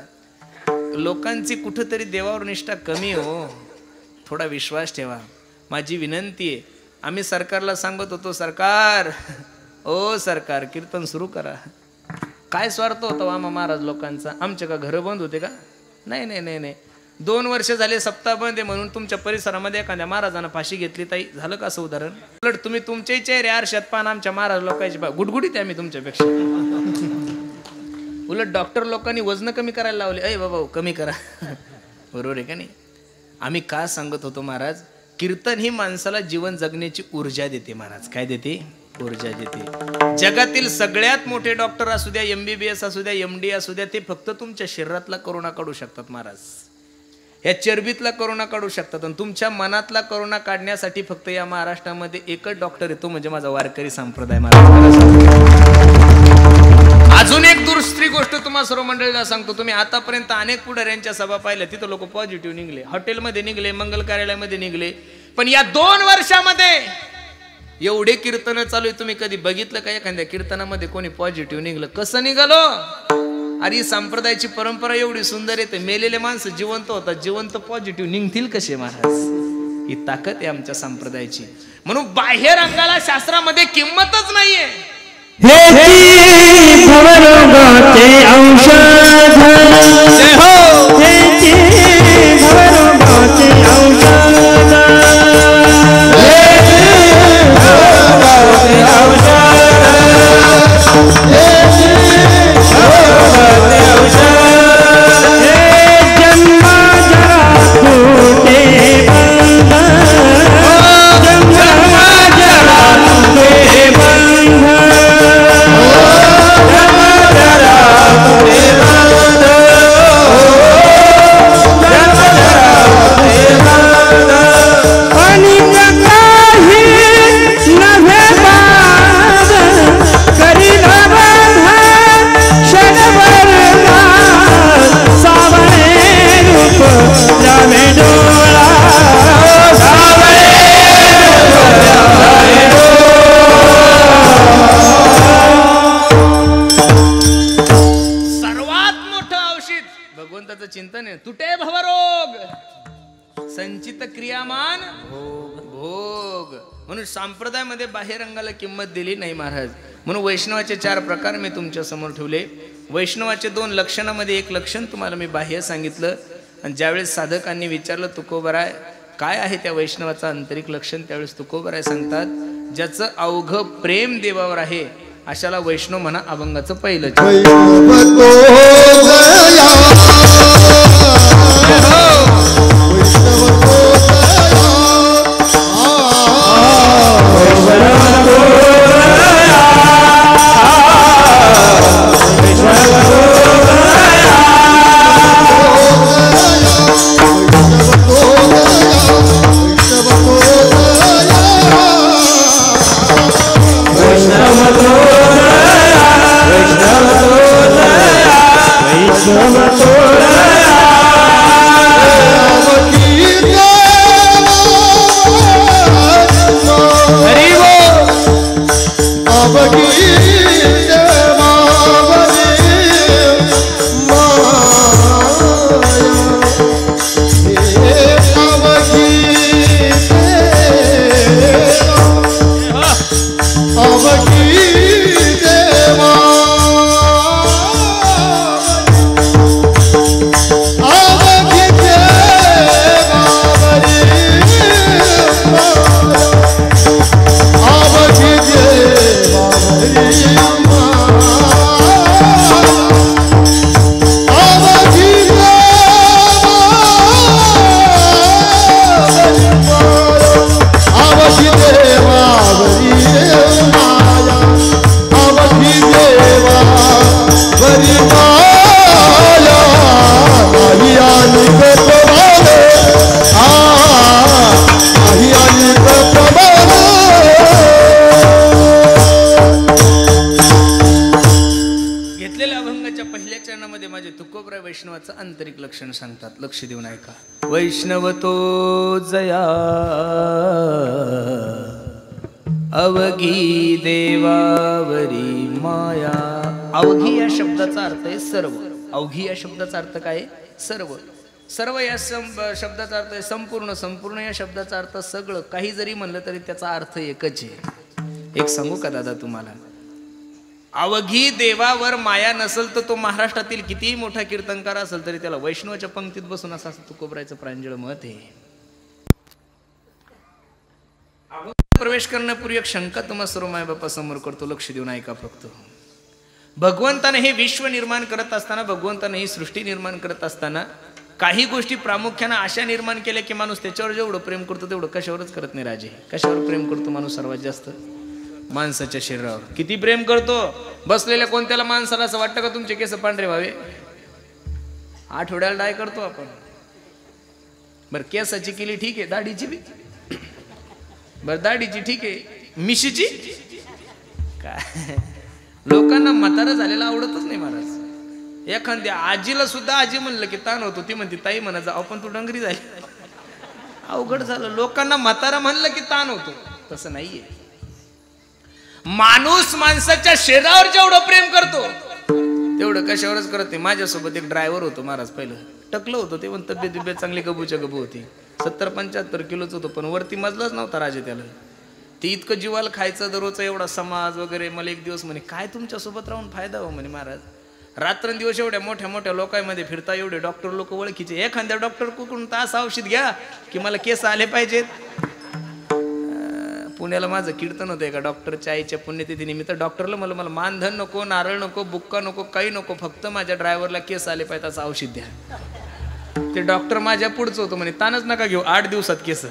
लोकांची कुठंतरी देवावर निष्ठा कमी हो. थोडा विश्वास ठेवा, माझी विनंती आहे. आम्ही सरकारला सांगत होतो, सरकार, ओ सरकार, कीर्तन सुरू करा. काय स्वार्थ होता वामा महाराज लोकांचा? आमचे का घरं बंद होते का? नाही नाही नाही नाही, 2 वर्ष झाले सप्ताह बंद आहे म्हणून तुमच्या परिसरामध्ये एखाद्या महाराजांना फाशी घेतली, ताई झालं का असं उदाहरण? उलट तुम्ही तुमचे चेहरे आरशात पान आमच्या महाराज लोकांची गुडगुडीत आहे आम्ही तुमच्यापेक्षा. उलट डॉक्टर लोकांनी वजन कमी करायला लावले. अय बाबा कमी करा. बरोबर आहे का नाही? आम्ही का सांगत होतो महाराज, कीर्तन ही माणसाला जीवन जगण्याची ऊर्जा देते महाराज. काय देते? ऊर्जा देते. जगातील सगळ्यात मोठे डॉक्टर असू द्या, MBBS असू द्या, MD असू द्या, ते फक्त तुमच्या शरीरातला करोना काढू शकतात महाराज. या चरबीतला करोना काढू शकतात. आणि तुमच्या मनातला करोना काढण्यासाठी फक्त या महाराष्ट्रामध्ये एकच डॉक्टर येतो, म्हणजे माझा वारकरी संप्रदाय महाराज. अजून एक दुसरी गोष्ट तुम्हाला सर्व मंडळीला सांगतो. तुम्ही आतापर्यंत अनेक पुढाऱ्यांच्या सभा पाहिल्या, तिथं लोक पॉझिटिव्ह निघले, हॉटेलमध्ये निघले, मंगल कार्यालयामध्ये निघले. पण या 2 वर्षामध्ये एवढे कीर्तन चालू आहे, तुम्ही कधी बघितलं का एखाद्या कीर्तनामध्ये कोणी पॉझिटिव्ह निघलं? कसं निघालो? अरे संप्रदायाची परंपरा एवढी सुंदर आहे, मेलेले माणसं जिवंत होतात, जिवंत पॉझिटिव्ह निघतील कसे महाराज? ही ताकद आहे आमच्या संप्रदायाची. म्हणून बाह्य रंगाला शास्त्रामध्ये किंमतच नाहीये. हेची भवरोगाचे औषध, हेची भवरोगाचे औषध, चिंतन आहे. तुटे भवरोग, संचित क्रियामान भोग. म्हणून संप्रदायामध्ये बाह्य रंगाला किंमत दिली नाही महाराज. म्हणून वैष्णवाचे 4 प्रकार मी तुमच्या समोर ठेवले. वैष्णवाचे 2 लक्षणामध्ये एक लक्षण तुम्हाला मी बाह्य सांगितलं. आणि ज्यावेळेस साधकांनी विचारलं तुकोबराय काय आहे त्या वैष्णवाचं आंतरिक लक्षण, त्यावेळेस तुकोबराय सांगतात ज्याचं अवघ प्रेम देवावर आहे अशाला वैष्णव म्हणा अभंगाचं पहिलं. वैष्णवाचं आंतरिक लक्षण सांगतात. लक्ष देऊन ऐका. वैष्णव तो जया अवघी देवावरी माया. अवघी या शब्दाचा अर्थ आहे सर्व. अवघी या शब्दाचा अर्थ काय? सर्व. सर्व या शब्दाचा अर्थ आहे संपूर्ण. संपूर्ण या शब्दाचा अर्थ सगळं. काही जरी म्हणलं तरी त्याचा अर्थ एकच आहे. एक सांगू का दादा तुम्हाला, अवघी देवावर माया नसेल तर तो महाराष्ट्रातील कितीही मोठा कीर्तनकार असेल तरी त्याला वैष्णवाच्या पंक्तीत बसून असं तुकोबरायचं प्रांजळ मत आहे. प्रवेश करण्यापूर्वी एक शंका तुम्हा सर्व मायबापा समोर करतो. लक्ष देऊन ऐका फक्त. भगवंताने हे विश्व निर्माण करत असताना, भगवंताने ही सृष्टी निर्माण करत असताना काही गोष्टी प्रामुख्याने अशा निर्माण केल्या की माणूस त्याच्यावर जेवढं प्रेम करतो तेवढं कशावरच करत नाही. राजे, कशावर प्रेम करतो माणूस सर्वात जास्त? माणसाच्या शरीरावर. किती प्रेम करतो? बसलेल्या कोणत्याला माणसाला असं वाटतं का तुमचे केस पांढरे व्हावे? आठवड्याला डाय करतो आपण. बरं केसाची केली ठीक आहे, दाढीची बी बरं, दाढीची ठीक आहे, मिशीची काय? लोकांना म्हातारा झालेला आवडतच नाही महाराज. एखाद्या आजीला सुद्धा आजी म्हणलं की ताण होतो, ती म्हणते ताई म्हणा जाऊ पण तू डंगरी झाली. अवघड झालं. लोकांना म्हातारा म्हणलं की ताण होतो. तसं नाहीये. माणूस माणसाच्या शरीरावर जेवढं प्रेम करतो तेवढं कशावरच करत नाही. माझ्यासोबत एक ड्रायव्हर होतो महाराज, पहिलं टकलं होतं ते, पण तब्येत चांगली गबूच्या गबू होती. 70-75 किलोच होतं, पण वरती मजलाच नव्हता राजे त्याला. ते इतकं जीवाला खायचं दररोजचा एवढा समाज वगैरे. मला एक दिवस म्हणे, काय तुमच्यासोबत राहून फायदा हो म्हणे महाराज, रात्रंदिवस एवढ्या मोठ्या मोठ्या लोकांमध्ये फिरता, एवढे डॉक्टर लोक ओळखीचे, एखाद्या डॉक्टर कुठून तास औषध घ्या की मला केस आले पाहिजेत. पुण्याला माझं कीर्तन होतं एका डॉक्टरच्या आईच्या पुण्यतिथीनिमित्त. डॉक्टरला मला मानधन नको, नारळ नको, बुक्का नको, काही नको, फक्त माझ्या ड्रायव्हरला केस आले पाहिजे असं औषध द्या. ते डॉक्टर माझ्या पुढचं होतं म्हणे, तानच नका घेऊ, 8 दिवसात केस.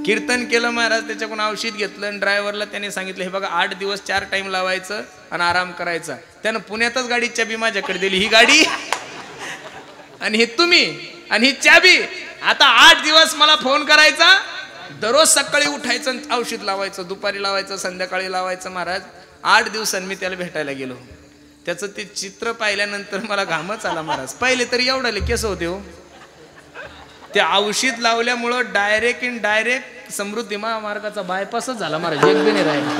कीर्तन केलं महाराज, त्याच्याकडून औषध घेतलं आणि ड्रायव्हरला त्याने सांगितलं, हे बघा 8 दिवस 4 टाइम लावायचं आणि आराम करायचा. त्यानं पुण्यातच गाडीची चाबी माझ्याकडे दिली, ही गाडी आणि हे तुम्ही आणि ही चाबी. आता 8 दिवस मला फोन करायचा, दररोज सकाळी उठायचं, औषध लावायचं, दुपारी लावायचं, संध्याकाळी लावायचं. महाराज 8 दिवसांनी मी त्याला भेटायला गेलो. त्याचं ते चित्र पाहिल्यानंतर मला घामच आला महाराज. पहिले तरी एवढाले केस होते हो. ते औषध लावल्यामुळं डायरेक्ट इन डायरेक्ट समृद्धी महामार्गाचा बायपासच झाला महाराज, एक बी नाही राहिला.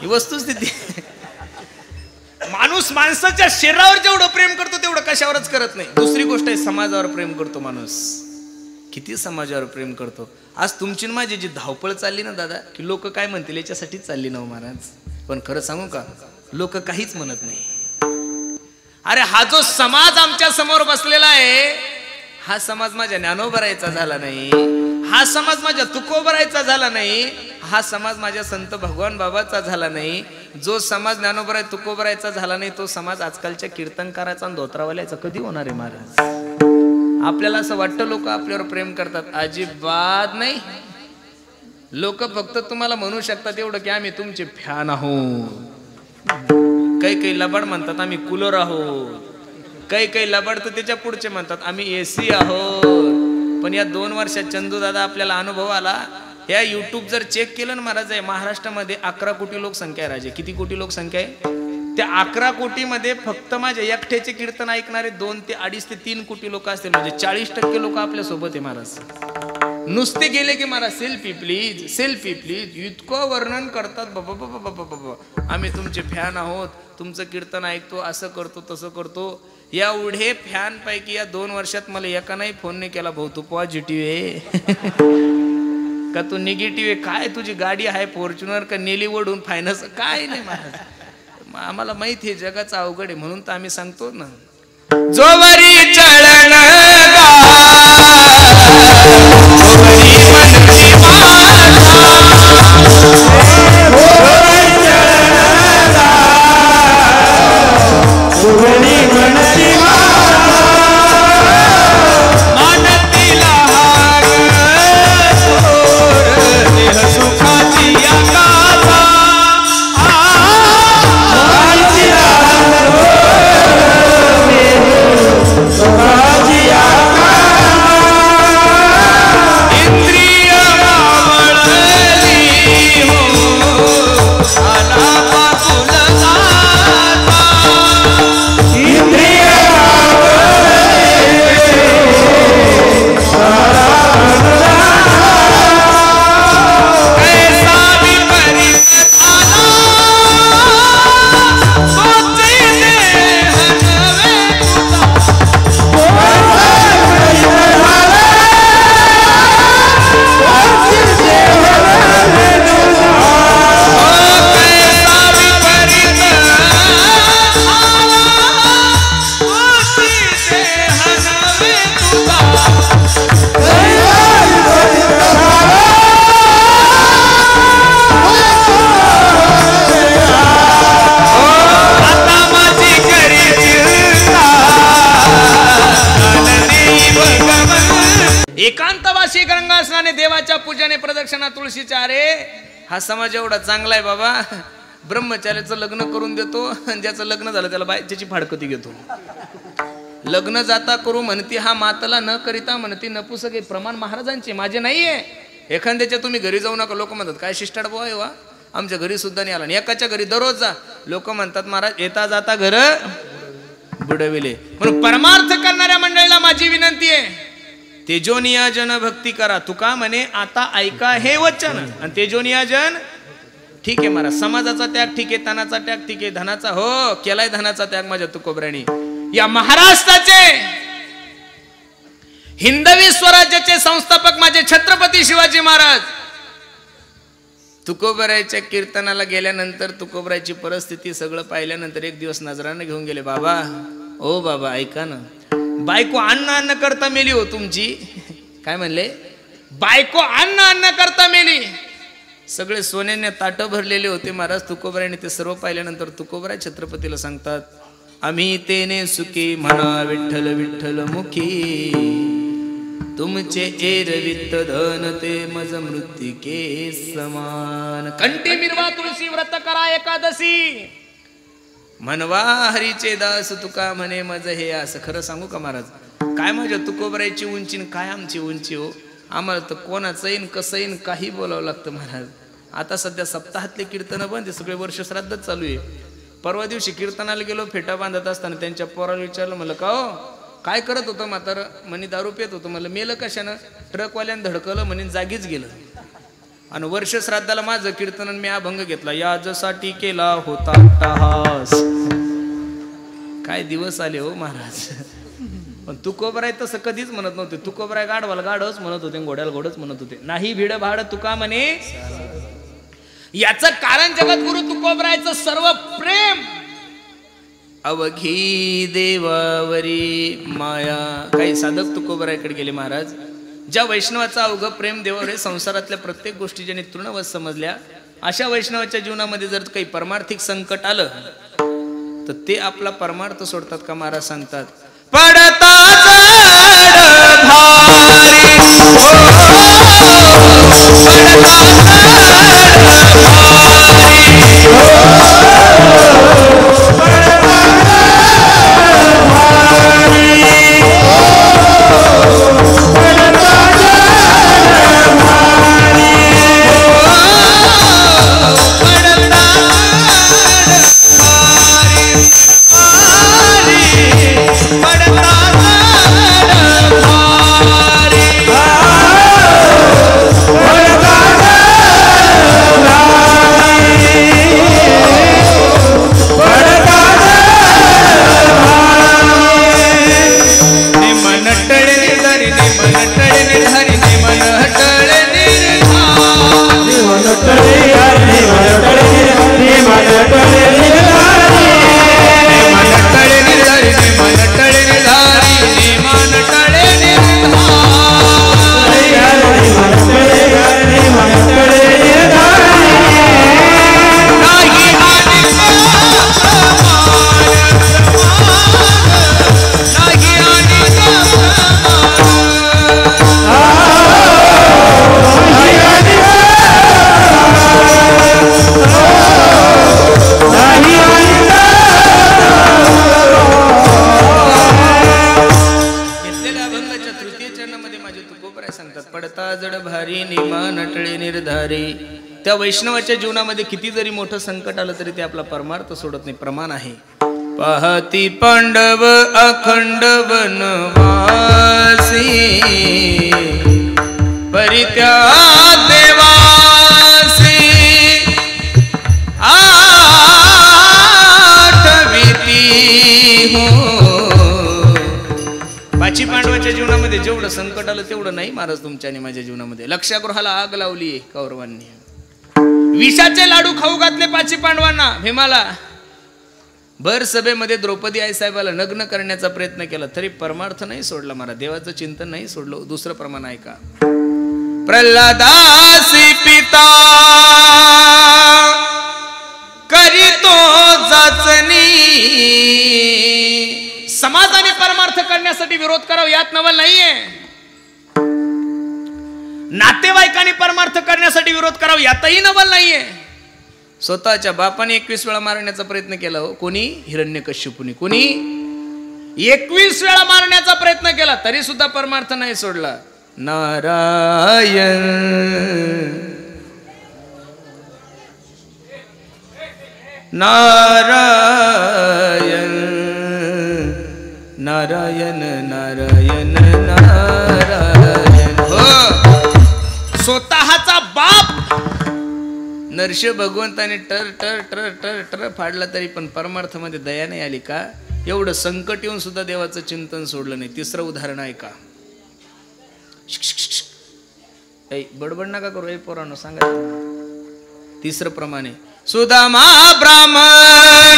ही वस्तुस्थिती. माणूस माणसाच्या शरीरावर जेवढं प्रेम करतो तेवढं कशावरच करत नाही. दुसरी गोष्ट आहे, समाजावर प्रेम करतो माणूस. किती समाजावर प्रेम करतो. आज तुमची माझी जी धावपळ चालली ना दादा, की लोक काय म्हणतील याच्यासाठीच चालली ना महाराज. पण खरं सांगू का, लोक काहीच म्हणत नाही. अरे हा जो समाज आमच्या समोर बसलेला आहे, हा समाज माझ्या ज्ञानोबरायचा झाला नाही, हा समाज माझ्या तुकोबरायचा झाला नाही, हा समाज माझ्या संत भगवान बाबाचा झाला नाही. जो समाज ज्ञानोबराय तुकोबरायचा झाला नाही, तो समाज आजकालच्या कीर्तनकाराचा आणि धोत्रावाल्याचा कधी होणार आहे महाराज. आपल्याला असं वाटतं लोक आपल्यावर प्रेम करतात, अजिबात नाही. लोक फक्त तुम्हाला म्हणू शकतात एवढं की आम्ही तुमचे फॅन आहोत. काही लबाड म्हणतात आम्ही कूलर आहोत, काही लबाड तर त्याच्या पुढचे म्हणतात आम्ही एसी आहोत. पण या 2 वर्षात चंदू दादा आपल्याला अनुभव आला. या युट्यूब जर चेक केलं ना महाराज, महाराष्ट्रामध्ये 11 कोटी लोकसंख्या आहे राजे. किती कोटी लोकसंख्या आहे? त्या 11 कोटीमध्ये फक्त माझ्या एकट्याचे कीर्तन ऐकणारे 2 ते 2.5 ते 3 कोटी लोक असतील. म्हणजे 40% लोक आपल्या सोबत आहे महाराज. नुसते गेले की Maharaj selfie please, selfie please, इतकं वर्णन करतात. बाबा बाबा बाबा बाबा, आम्ही तुमचे फॅन आहोत, तुमचं कीर्तन ऐकतो, असं करतो तसं करतो. एवढे फॅन पैकी या 2 वर्षात मला एकानाही फोन नाही केला, भाऊ तू पॉझिटिव्ह आहे का तू निगेटिव्ह आहे, काय तुझी गाडी आहे फॉर्च्युनर का नेली ओढून फायनान्स, काय नाही महाराज. आम्हाला माहिती आहे जगाचं अवघड आहे, म्हणून तर आम्ही सांगतो ना, जोवरी चळण एकांतवासी गंगा स्नाने देवाच्या पूजने प्रदक्षिणा तुळशीच्या. अरे हा समाज एवढा चांगला आहे बाबा, ब्रह्मचार्याचं लग्न करून देतो आणि ज्याचं लग्न झालं त्याला बायच्याची फाडकती घेतो. लग्न जाता करू म्हणती हा मातला न करिता म्हणती नपुसके. प्रमाण महाराजांचे, माझे नाहीये. एखाद्याच्या तुम्ही घरी जाऊ नका, लोक म्हणतात काय शिष्टाड बुवा आहे वा, आमच्या घरी सुद्धा नाही आला. आणि एकाच्या घरी दररोज जा, लोक म्हणतात महाराज येता जाता घर बुडविले. म्हणून परमार्थ करणाऱ्या मंडळीला माझी विनंती आहे, तेजोनियाजन भक्ती करा. तुका म्हणे आता ऐका हे वचन, आणि तेजोनियाजन ठीक आहे महाराज, समाजाचा त्याग ठीक आहे, तनाचा त्याग ठीक आहे, धनाचा हो केलाय, धनाचा त्याग माझ्या तुकोबराणी. या महाराष्ट्राचे हिंदवी स्वराज्याचे संस्थापक माझे छत्रपती शिवाजी महाराज तुकोबरायच्या कीर्तनाला गेल्यानंतर तुकोबरायची परिस्थिती सगळं पाहिल्यानंतर एक दिवस नजरानं घेऊन गेले. बाबा, ओ बाबा ऐका ना, बायको अन्न करता मेली हो तुमची. काय म्हणले? बायको अन्न करता मेली. सगळे सोन्याने ताट भरलेले होते महाराज. तुकोबरायने ते सर्व पाहिल्यानंतर तुकोबराय छत्रपतीला सांगतात, आम्ही तेने सुखी म्हणा विठ्ठल विठ्ठल मुखी, तुमचे एरवित धन ते मज मृत्तिके समान. कंठी मिरवा तुळशी व्रत करा एकादशी, म्हणवा हरीचे दास तुका म्हणे मज हे. असं खरं सांगू का महाराज, काय माझ्या तुकोबरायची उंची काय आमची उंची हो. आम्हाला तर कोणाचं येईन कसं येईन काही बोलावं लागतं महाराज. आता सध्या सप्ताहातले कीर्तन बंद, हे सगळे वर्ष श्राद्धच चालू आहे. परवा दिवशी कीर्तनाला गेलो, फेटा बांधत असताना त्यांच्या पोराला विचारलं, म्हणलं का हो काय करत होतं म्हातारं? म्हणे दारू पेत होतं. मला मेलं कशानं? ट्रकवाल्यानं धडकलं म्हणे, जागीच गेलं. आणि वर्ष श्राद्धाला माझं कीर्तन मी अभंग घेतला, याजसाठी केला होता अट्टहास. काय दिवस आले हो महाराज. पण तुकोबराय तसं कधीच म्हणत नव्हते. तुकोबराय गाढवाला गाढवच म्हणत होते, घोड्याला घोडच म्हणत होते. नाही भिड भाड तुका म्हणे. याचं कारण जगद्गुरु तुकोबरायचं सर्व प्रेम अवघी देवावरी माया. काही साधक तुकोबरायकडे गेले महाराज. ज्या वैष्णवाचा अवघं प्रेम देवावर संसारातल्या प्रत्येक गोष्टी ज्यांनी तृणवत समजल्या, अशा वैष्णवाच्या जीवनामध्ये जर काही परमार्थिक संकट आलं तर ते आपला परमार्थ सोडतात का? महाराज सांगतात, पडता जड त्या वैष्णवाच्या जीवनामध्ये किती जरी मोठं संकट आलं तरी ते आपला परमार्थ सोडत नाही. प्रमाण आहे, पाहती पांडव अखंड वनवासी, परित्याग देवासी आठविती हो. पाची पांडवाच्या जीवनामध्ये जेवढं संकट आलं तेवढं नाही महाराज तुमच्या आणि माझ्या जीवनामध्ये. लक्षागृहाला आग लावली कौरवांनी, विषाचे लाडू खाऊ घातले पाची पांडवांना भीमाला. भर सभेमध्ये द्रौपदी आईसाहेबाला नग्न करण्याचा प्रयत्न केला तरी परमार्थ नाही सोडला महाराज. देवाचं चिंतन नाही सोडलं. दुसरं प्रमाण आहे का? प्रल्हादासी पिता करीतो जाचनी. समाजाने परमार्थ करण्यासाठी विरोध करावा यात नवल नाहीये. नातेवाईकांनी परमार्थ करण्यासाठी विरोध करावा यातही नवल नाहीये. स्वतःच्या बापाने 21 वेळा मारण्याचा प्रयत्न केला हो. कोणी? हिरण्यकश्यपूने. कोणी? 21 वेळा मारण्याचा प्रयत्न केला तरी सुद्धा परमार्थ नाही सोडला. नारायण नारायण नारायण नारायण नारायण. हो, स्वतःचा बाप नरश भगवंताने टर टर टर टर टर फाडला तरी पण परमार्थामध्ये दया नाही आली का? एवढं संकट येऊन सुद्धा देवाचं चिंतन सोडलं नाही. तिसरं उदाहरण आहे का? बडबड नका करू पोरांनो, सांगा. तिसरं प्रमाणे सुदामा ब्राह्मण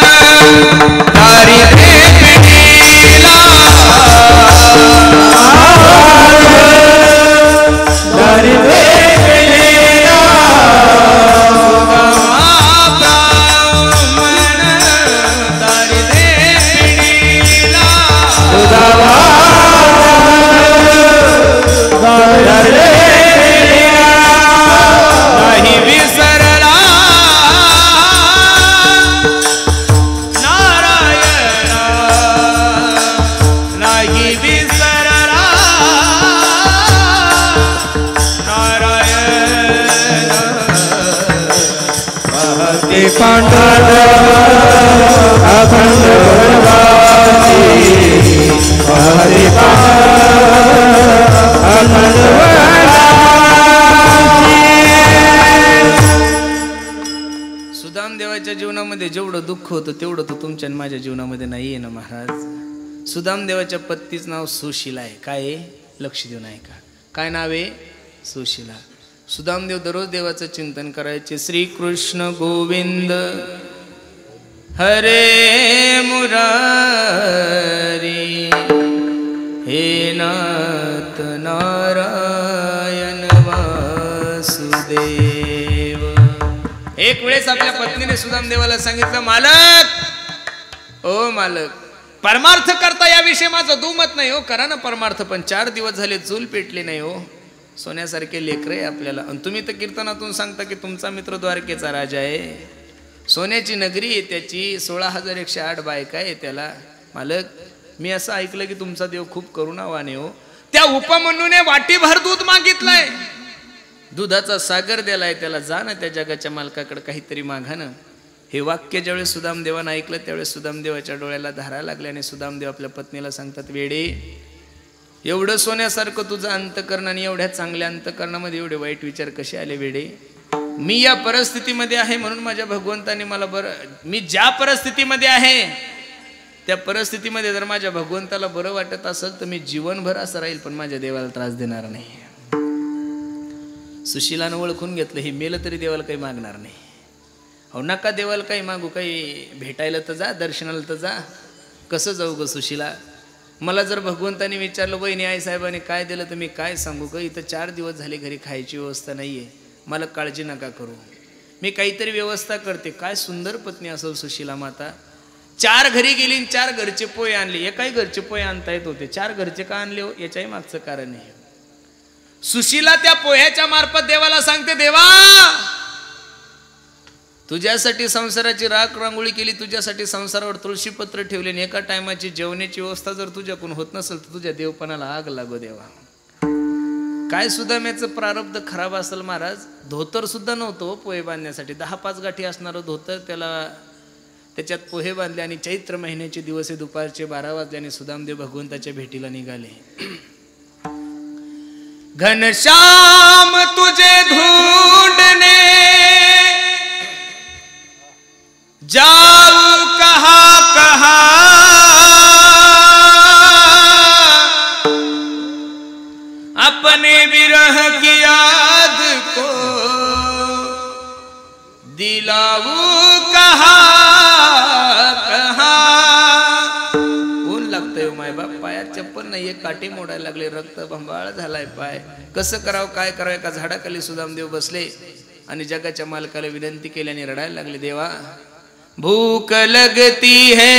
सुदाम देवाच्या जीवनामध्ये जेवढं दुःख होतं तेवढं तो तुमच्या माझ्या जीवनामध्ये नाहीये ना महाराज. सुदाम देवाच्या पत्नीच नाव सुशीला आहे. काय आहे? लक्ष देऊ नाही का? काय नाव आहे? सुशीला. सुदामदेव दररोज देवाचं चिंतन करायचे. श्री कृष्ण गोविंद हरे मुरारी हे नाथ नारायण वासुदेव. एक वेळेस आपल्या पत्नीने सुदामदेवाला सांगितलं, मालक, ओ मालक, परमार्थ करता याविषयी माझं दुमत नाही हो, करा ना परमार्थ, पण 4 दिवस झाले चूल पेटली नाही हो. सोन्यासारखे लेकरे आपल्याला, आणि तुम्ही तर कीर्तनातून सांगता की तुमचा मित्र द्वारकेचा राजा आहे, सोन्याची नगरी आहे त्याची, 16,108 बायका आहे त्याला. मालक, मी असं ऐकलं की तुमचा देव खूप करुणावान आहे हो. त्या उपमन्यूने वाटीभर दूध मागितलंय, दुधाचा सागर दिलाय त्याला, जा ना त्या जगाच्या मालकाकडे काहीतरी मागा ना. हे वाक्य ज्यावेळेस सुदामदेवानं ऐकलं त्यावेळेस सुदामदेवाच्या डोळ्याला धारा लागल्या आणि सुदामदेव आपल्या पत्नीला सांगतात, वेडे, एवढं सोन्यासारखं तुझं अंतकरण आणि एवढ्या चांगल्या अंतकरणामध्ये एवढे वाईट विचार कसे आले वेडे? मी या परिस्थितीमध्ये आहे म्हणून माझ्या भगवंताने मला बरं, मी ज्या परिस्थितीमध्ये आहे त्या परिस्थितीमध्ये जर माझ्या भगवंताला बरं वाटत असेल तर मी जीवनभर असं राहील, पण माझ्या देवाला त्रास देणार नाही. सुशीलानं ओळखून घेतलं, हे मेलं तरी देवाला काही मागणार नाही. अहो नका देवाला काही मागू, काही भेटायला तर जा, दर्शनाला तर जा. कसं जाऊ ग सुशीला? मला जर भगवंताने विचारलं, वहिनी आई साहेबांनी काय दिलं तर मी काय सांगू ग? इथं 4 दिवस झाले घरी खायची व्यवस्था नाहीये, मला काळजी नका करू, मी काहीतरी व्यवस्था करते. काय सुंदर पत्नी असेल सुशीला माता. 4 घरी गेली, 4 घरचे पोहे आणले. एकाही घरचे पोहे आणता येत होते, 4 घरचे का आणले हो? याच्याही मागचं कारण आहे. सुशीला त्या पोह्याच्या मार्फत देवाला सांगते, देवा, तुझ्यासाठी संसाराची राख रांगोळी केली, तुझ्यासाठी संसारावर तुळशीपत्र ठेवले, आणि एका टायमाची जेवणाची व्यवस्था जर तुझ्याकडून होत नसेल तर तुझ्या देवपणाला आग लागो देवा. काय सुदाम्याचं प्रारब्ध खराब असेल महाराज. धोतर सुद्धा नव्हतं पोहे बांधण्यासाठी, 10-5 गाठी असणारं धोतर, त्याला त्याच्यात पोहे बांधले, आणि चैत्र महिन्याचे दिवस आहे, दुपारचे 12 वाजल्याने सुदामदेव भगवंताच्या भेटीला निघाले. घनश्याम तुझे ढूंढने जाऊ कहा कहा, अपने विरह की याद को दिलाऊ कहा कहा. ऊन लागतंय माय बाप, पायात चप्पल नाहीये, काटे मोडायला लागले, रक्त भंबाळ झालाय पाय. कसं करावं, काय करावं? एका झाडाखाली सुदामदेव बसले आणि जगाच्या मालकाला विनंती केली आणि रडायला लागले, देवा, भूख लगती है,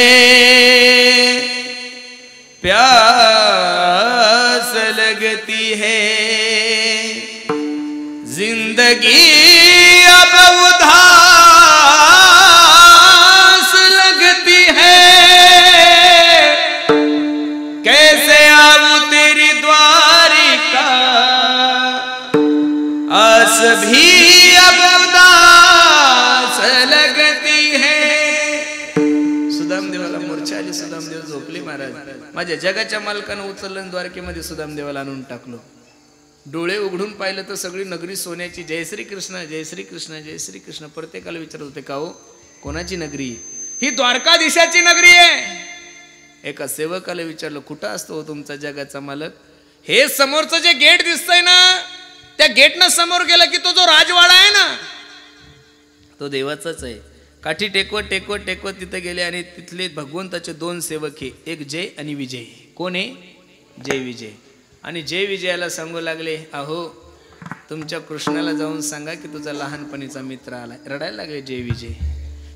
प्यास लगती है, जिंदगी अब उदास लगती है, कैसे आऊं तेरी द्वारिका, आस भी अब उदास लगती है. सुदामदेवाला मूर्छा आली, सुदामदेव झोपले. महाराज, माझ्या जगाच्या मालकानं उचललं, द्वारकेमध्ये सुदामदेवाला आणून टाकलो. डोळे उघडून पाहिलं तर सगळी नगरी सोन्याची. जय श्री कृष्ण, जय श्री कृष्ण, जय श्री कृष्ण. प्रत्येकाला विचारत होते, का हो कोणाची नगरी? ही द्वारकाधीशाची नगरी आहे. एका सेवकाला विचारलं, कुठं असतो हो तुमचा जगाचा मालक? हे समोरचं जे गेट दिसतंय ना, त्या गेटनं समोर गेलं की तो जो राजवाडा आहे ना, तो देवाचाच आहे. काठी टेकवत टेकवत टेकवत तिथे गेले आणि तिथले भगवंताचे 2 सेवक हे, एक जय आणि विजय. कोण आहे? जय विजय. आणि जय विजयाला सांगू लागले, अहो तुमच्या कृष्णाला जाऊन सांगा की तुझा लहानपणीचा मित्र आलाय. रडायला लागले जय विजय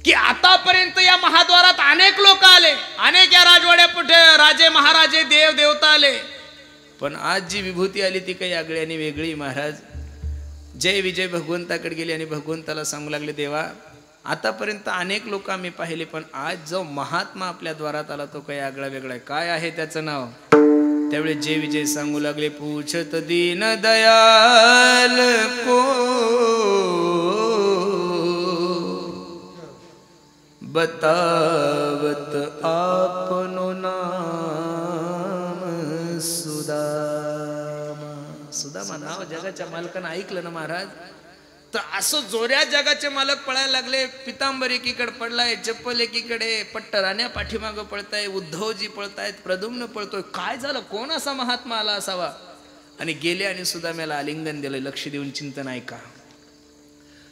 की आतापर्यंत या महाद्वारात अनेक लोक आले, अनेक या राजवाड्यापुढे राजे महाराजे देव देवता आले, पण आज जी विभूती आली ती काही आगळी आणि वेगळी. महाराज जय विजय भगवंताकडे गेले आणि भगवंताला सांगू लागले, देवा आतापर्यंत अनेक लोक आम्ही पाहिले, पण आज जो महात्मा आपल्या द्वारात आला तो काही आगळा वेगळा आहे. काय आहे त्याचं नाव? त्यावेळी जय विजय सांगू लागले, पूछत दीन दयाल को बतावत आपनो नाम सुदामा. सुदामा नाव जगाच्या मालकानं ऐकलं ना महाराज, तर असं जोऱ्या जगाचे मालक पळायला लागले. पितांबर एकीकडे पडलाय, चप्पल एकीकडे, पट्टराण्या पाठीमागं पळताय, उद्धवजी पळतायत, प्रद्युम्न पळतोय. काय झालं? कोण असा महात्मा आला असावा? आणि गेले आणि सुदाम्याला आलिंगन दिलं. लक्ष देऊन चिंतन ऐका.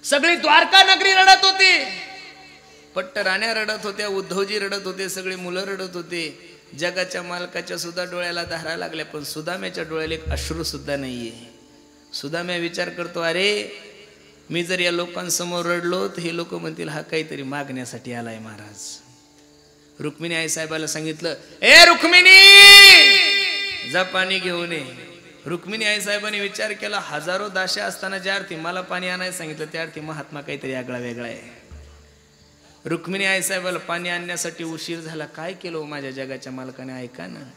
सगळी द्वारका नगरी रडत होती, पट्टराण्या रडत होत्या, उद्धवजी रडत होते, सगळे मुलं रडत होते. जगाच्या मालकाच्या सुद्धा डोळ्याला धारा लागल्या, पण सुदाम्याच्या डोळ्याला एक अश्रू सुद्धा नाहीये. सुदाम्या विचार करतो, अरे मी जर या लोकांसमोर रडलो तर हे लोक म्हणतील हा काहीतरी मागण्यासाठी आलाय. महाराज रुक्मिणी आई साहेबाला सांगितलं, ए रुक्मिणी जा पाणी घेऊन ये. रुक्मिणी आई साहेबांनी विचार केला, हजारो दाशा असताना ज्या अर्थी मला पाणी आणायला सांगितलं त्या अर्थी महात्मा काहीतरी आगळा वेगळा आहे. रुक्मिणी आई साहेबाला पाणी आणण्यासाठी उशीर झाला. काय केलं माझ्या जगाच्या मालकाने? ऐका ना.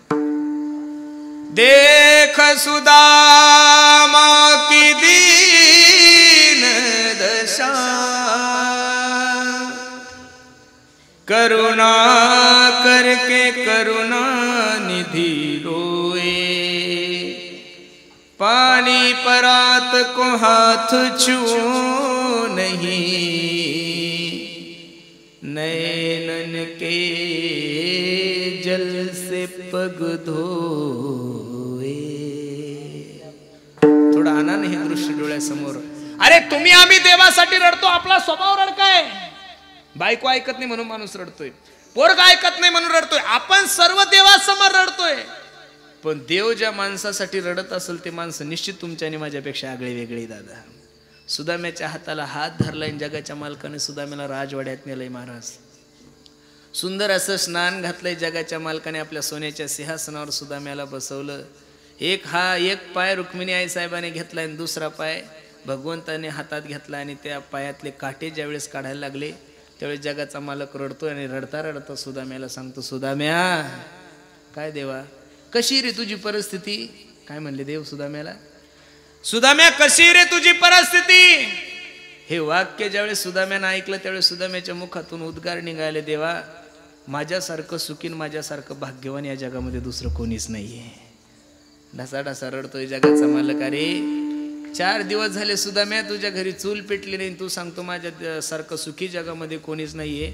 देख सुदामा की दीन दशा, करुणा करके करुणा निधि रोए, पानी परात को हाथ छुओ नहीं, नैनन के जल से पग धोए. थोडा आणा नाही हे दृश्य डोळ्यासमोर. अरे तुम्ही आम्ही देवासाठी रडतो, आपला स्वभाव रडकाय. बायको ऐकत नाही म्हणून माणूस रडतोय, पोरगा ऐकत नाही म्हणून रडतोय, आपण सर्व देवासमोर रडतोय. पण देव ज्या माणसासाठी रडत असेल ते माणसं निश्चित तुमच्या आणि माझ्यापेक्षा आगळे वेगळे. दादा सुदाम्याच्या हाताला हात धरलाय, जगाच्या मालकाने सुदाम्याला राजवाड्यात नेलंय. महाराज सुंदर असं स्नान घातलंय. जगाच्या मालकाने आपल्या सोन्याच्या सिंहासनावर सुदाम्याला बसवलं. एक पाय रुक्मिणी आई साहेबाने घेतला आणि दुसरा पाय भगवंताने हातात घेतला आणि त्या पायातले काटे ज्यावेळेस काढायला लागले त्यावेळेस जगाचा मालक रडतोय आणि रडता रडता सुदाम्याला सांगतो, सुदाम्या काय देवा कशी रे तुझी परिस्थिती? काय म्हणले देव सुदाम्याला? सुदाम्या कशी रे तुझी परिस्थिती? हे वाक्य ज्यावेळेस सुदाम्यानं ऐकलं त्यावेळेस सुदाम्याच्या मुखातून उद्गार निघाले, देवा माझ्यासारखं सुखीन माझ्यासारखं भाग्यवान या जगामध्ये दुसरं कोणीच नाहीये. ढसा ढसा रडतोय जगाचा मालक. अरे 4 दिवस झाले सुदाम्या तुझ्या घरी चूल पेटली नाही, तू सांगतो माझ्या सारखं सुखी जगामध्ये कोणीच नाहीये.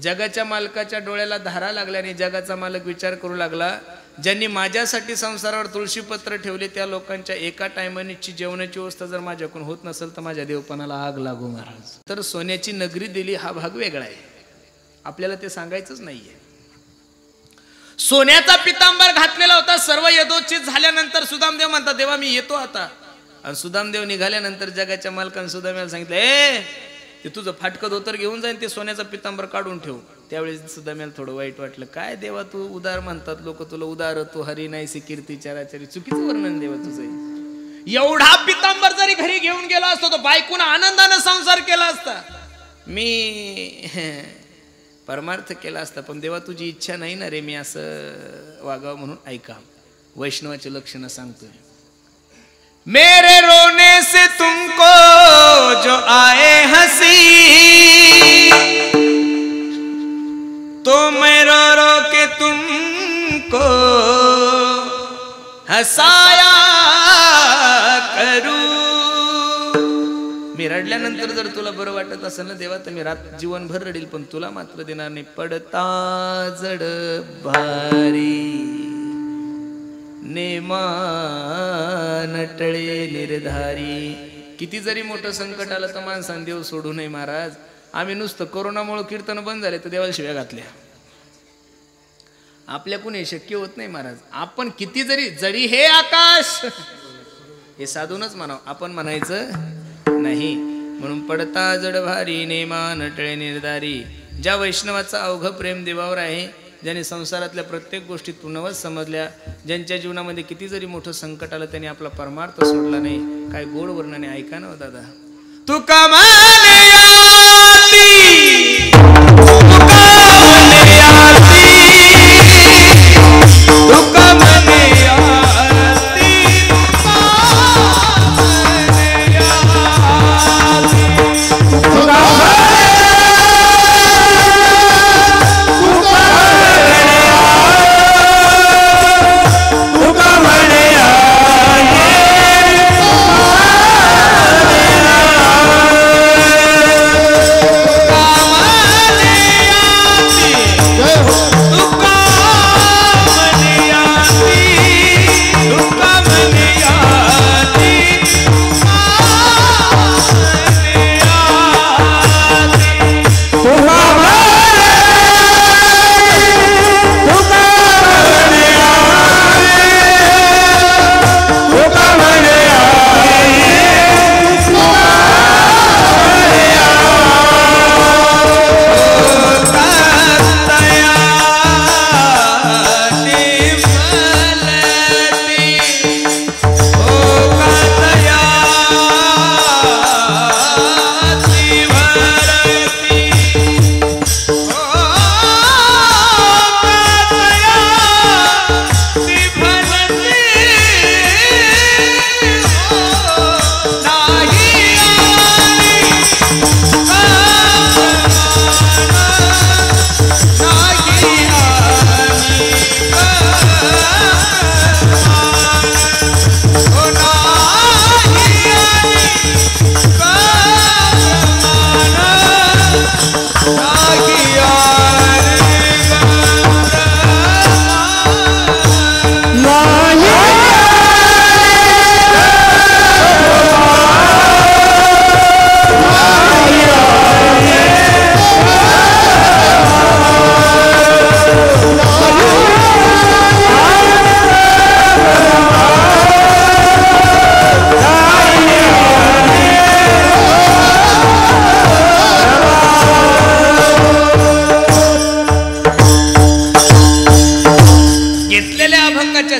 जगाच्या मालकाच्या डोळ्याला धारा लागल्या आणि जगाचा मालक विचार करू लागला, ज्यांनी माझ्यासाठी संसारावर तुळशीपत्र ठेवले त्या लोकांच्या एका टायमाची जेवणाची व्यवस्था जर माझ्याकडून होत नसेल तर माझ्या देवपणाला आग लागू. महाराज तर सोन्याची नगरी दिली हा भाग वेगळा आहे, आपल्याला ते सांगायचंच नाहीये. सोन्याचा पितांबर घातलेला होता. सर्व यथोचित झाल्यानंतर सुदामदेव म्हणतात, देवा मी येतो आता. आणि सुदामदेव निघाल्यानंतर जगाच्या मालकाने सुदाम्याला सांगितलं, ए ते तुझं फाटकं धोतर घेऊन जाईन, ते सोन्याचा पितांबर काढून ठेव. त्यावेळेस सुदाम्याला थोडं वाईट वाटलं. काय देवा तू उदार म्हणतात लोक तुला, उदार तू हरी नाहीसी कीर्ती चाराचारी. चुकीचं वर्णन देवा तुझं. एवढा पितांबर जरी घरी घेऊन गेला असतो तो बायकोनं आनंदानं संसार केला असता, मी परमार्थ केला असता. पण देवा तुझी इच्छा नाही ना रे मी असं वागावं म्हणून. ऐका वैष्णवाचे लक्षणं सांगतोय. मेरे रोने से तुमको जो आए हंसी, तो मैं रो रो के तुमको हंसाया रडल्यानंतर जर तुला बरं वाटत असेल ना देवा तर मी जीवनभर रडील, पण तुला मात्र देणार नाही. पडता जड भारी नेमानटळे निर्धारी. किती जरी मोठं संकट आलं तर माणसाने देव सोडू नये महाराज. आम्ही नुसतं कोरोनामुळे कीर्तन बंद झाले तर देवाला शिव्या घातल्या. आपल्याकडून हे शक्य होत नाही महाराज. आपण किती जरी हे आकाश हे साधूनच म्हणावं, आपण म्हणायचं नाही. म्हणून पडता जड भारी नेमानटळे निर्धारी. ज्या वैष्णवाचा अवघ प्रेम देवावर आहे, ज्याने संसारातल्या प्रत्येक गोष्टी तुनवत समजल्या, ज्यांच्या जीवनामध्ये किती जरी मोठं संकट आलं त्यांनी आपला परमार्थ सोडला नाही. काय गोड वर्णने ऐका ना दादा. तुका माने आती, तुका माने आती, तुका माने आती, तुका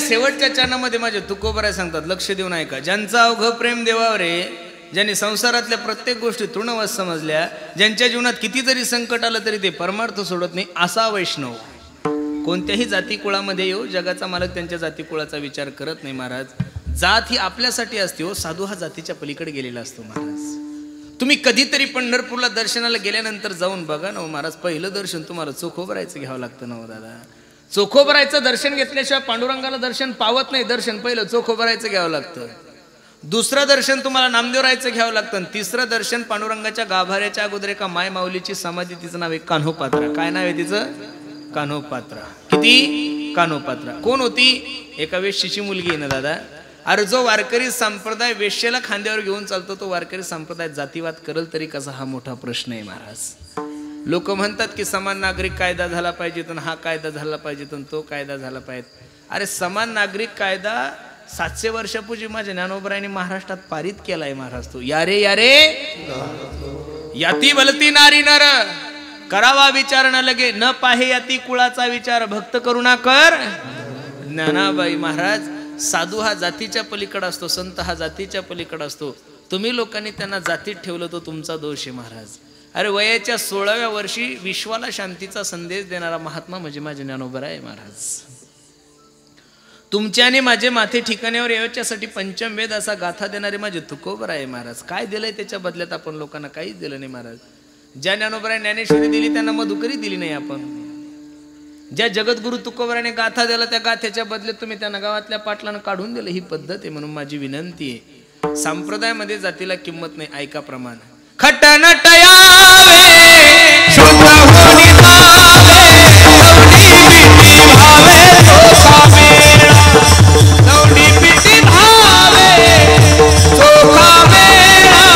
शेवटच्या चरणामध्ये माझे तुकोबराय सांगतात, लक्ष देऊन ऐका. ज्यांचा अवघ प्रेम देवावर आहे, ज्यांनी संसारातल्या प्रत्येक गोष्टी तृणवत समजल्या, ज्यांच्या जीवनात किती जरी संकट आलं तरी ते परमार्थ सोडत नाही, असा वैष्णव कोणत्याही जाती कुळामध्ये येऊ, जगाचा मालक त्यांच्या जाती कुळाचा विचार करत नाही महाराज. जात ही आपल्यासाठी असते हो, साधू हा जातीच्या पलीकडे गेलेला असतो महाराज. तुम्ही कधीतरी पंढरपूरला दर्शनाला गेल्यानंतर जाऊन बघा ना महाराज, पहिलं दर्शन तुम्हाला चोखोबरायचं घ्यावं लागतं ना दादा. चोखोबरायचं दर्शन घेतल्याशिवाय पांडुरंगाला दर्शन पावत नाही. दर्शन पहिलं चोखोबरायचं घ्यावं लागतं, दुसरं दर्शन तुम्हाला नामदेवरायचं घ्यावं लागतं, आणि तिसरं दर्शन पांडुरंगाच्या गाभाऱ्याच्या अगोदर एका माय माऊलीची समाधी, तिचं नाव आहे कान्होपात्रा. काय नाव आहे तिचं? कान्होपात्रा. किती? कान्होपात्रा. कोण होती? एका वेश्येची मुलगी आहे ना दादा. अरे जो वारकरी संप्रदाय वेश्येला खांद्यावर घेऊन चालतो, तो वारकरी संप्रदाय जातीवाद करल तरी कसा, हा मोठा प्रश्न आहे महाराज. लोक म्हणतात की समान नागरिक कायदा झाला पाहिजे, तर हा कायदा झाला पाहिजे, तर तो कायदा झाला पाहिजे. अरे समान नागरिक कायदा 700 वर्षापूर्वी माझ्या ज्ञानोबरायांनी महाराष्ट्रात पारित केलाय महाराज. तो यारे यारे याती भलती नारी नर करावा विचार न लगे, न पाहे याती कुळाचा विचार, भक्त करुणा कर ज्ञानाबाई. महाराज साधू हा जातीच्या पलीकडे असतो, संत हा जातीच्या पलीकडे असतो. तुम्ही लोकांनी त्यांना जातीत ठेवलं तो तुमचा दोष आहे महाराज. अरे वयाच्या 16व्या वर्षी विश्वाला शांतीचा संदेश देणारा महात्मा म्हणजे माझे ज्ञानोबराय आहे महाराज. तुमच्याने माझे माथे ठिकाण्यावर याच्यासाठी पंचम वेद असा गाथा देणारे माझे तुकोबराय आहे महाराज. काय दिलंय त्याच्या बदल्यात आपण लोकांना? काहीच दिलं नाही महाराज. ज्या ज्ञानोबराय ज्ञानेश्वरी दिली त्यांना मधुकरी दिली नाही आपण. ज्या जगद्गुरु तुकोबराने गाथा दिला त्या गाथ्याच्या बदल्यात तुम्ही त्यांना गावातल्या पाटलानं काढून दिलं. ही पद्धत आहे. म्हणून माझी विनंती आहे, संप्रदायामध्ये जातीला किंमत नाही. ऐका प्रमाण. खटनट यावे शुद्ध होनी जावे दौडी पिटी भावे चोखा मेळा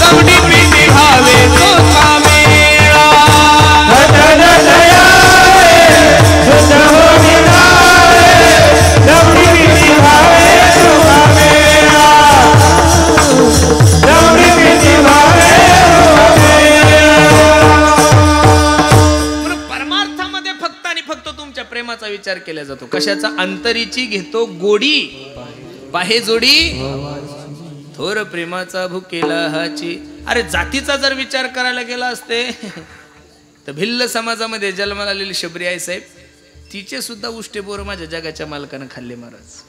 दौडी पिटी भावे चोखा मेळा खटनट यावे शुद्ध होनी जावे दौडी पिटी भावे चोखा मेळा दौडी पिटी भावे परमार्थामध्ये फक्त आणि फक्त तुमच्या प्रेमाचा विचार केला जातो. कशाचा? अंतरीची घेतो गोडी पाहे जोडी थोर प्रेमाचा भुकेला हाची. अरे जातीचा जर विचार करायला गेला असते तर भिल्ल समाजामध्ये जन्माला आलेली शबरी आई साहेब तिचे सुद्धा उष्टे बोर माझ्या जगाच्या मालकानं खाल्ले महाराज.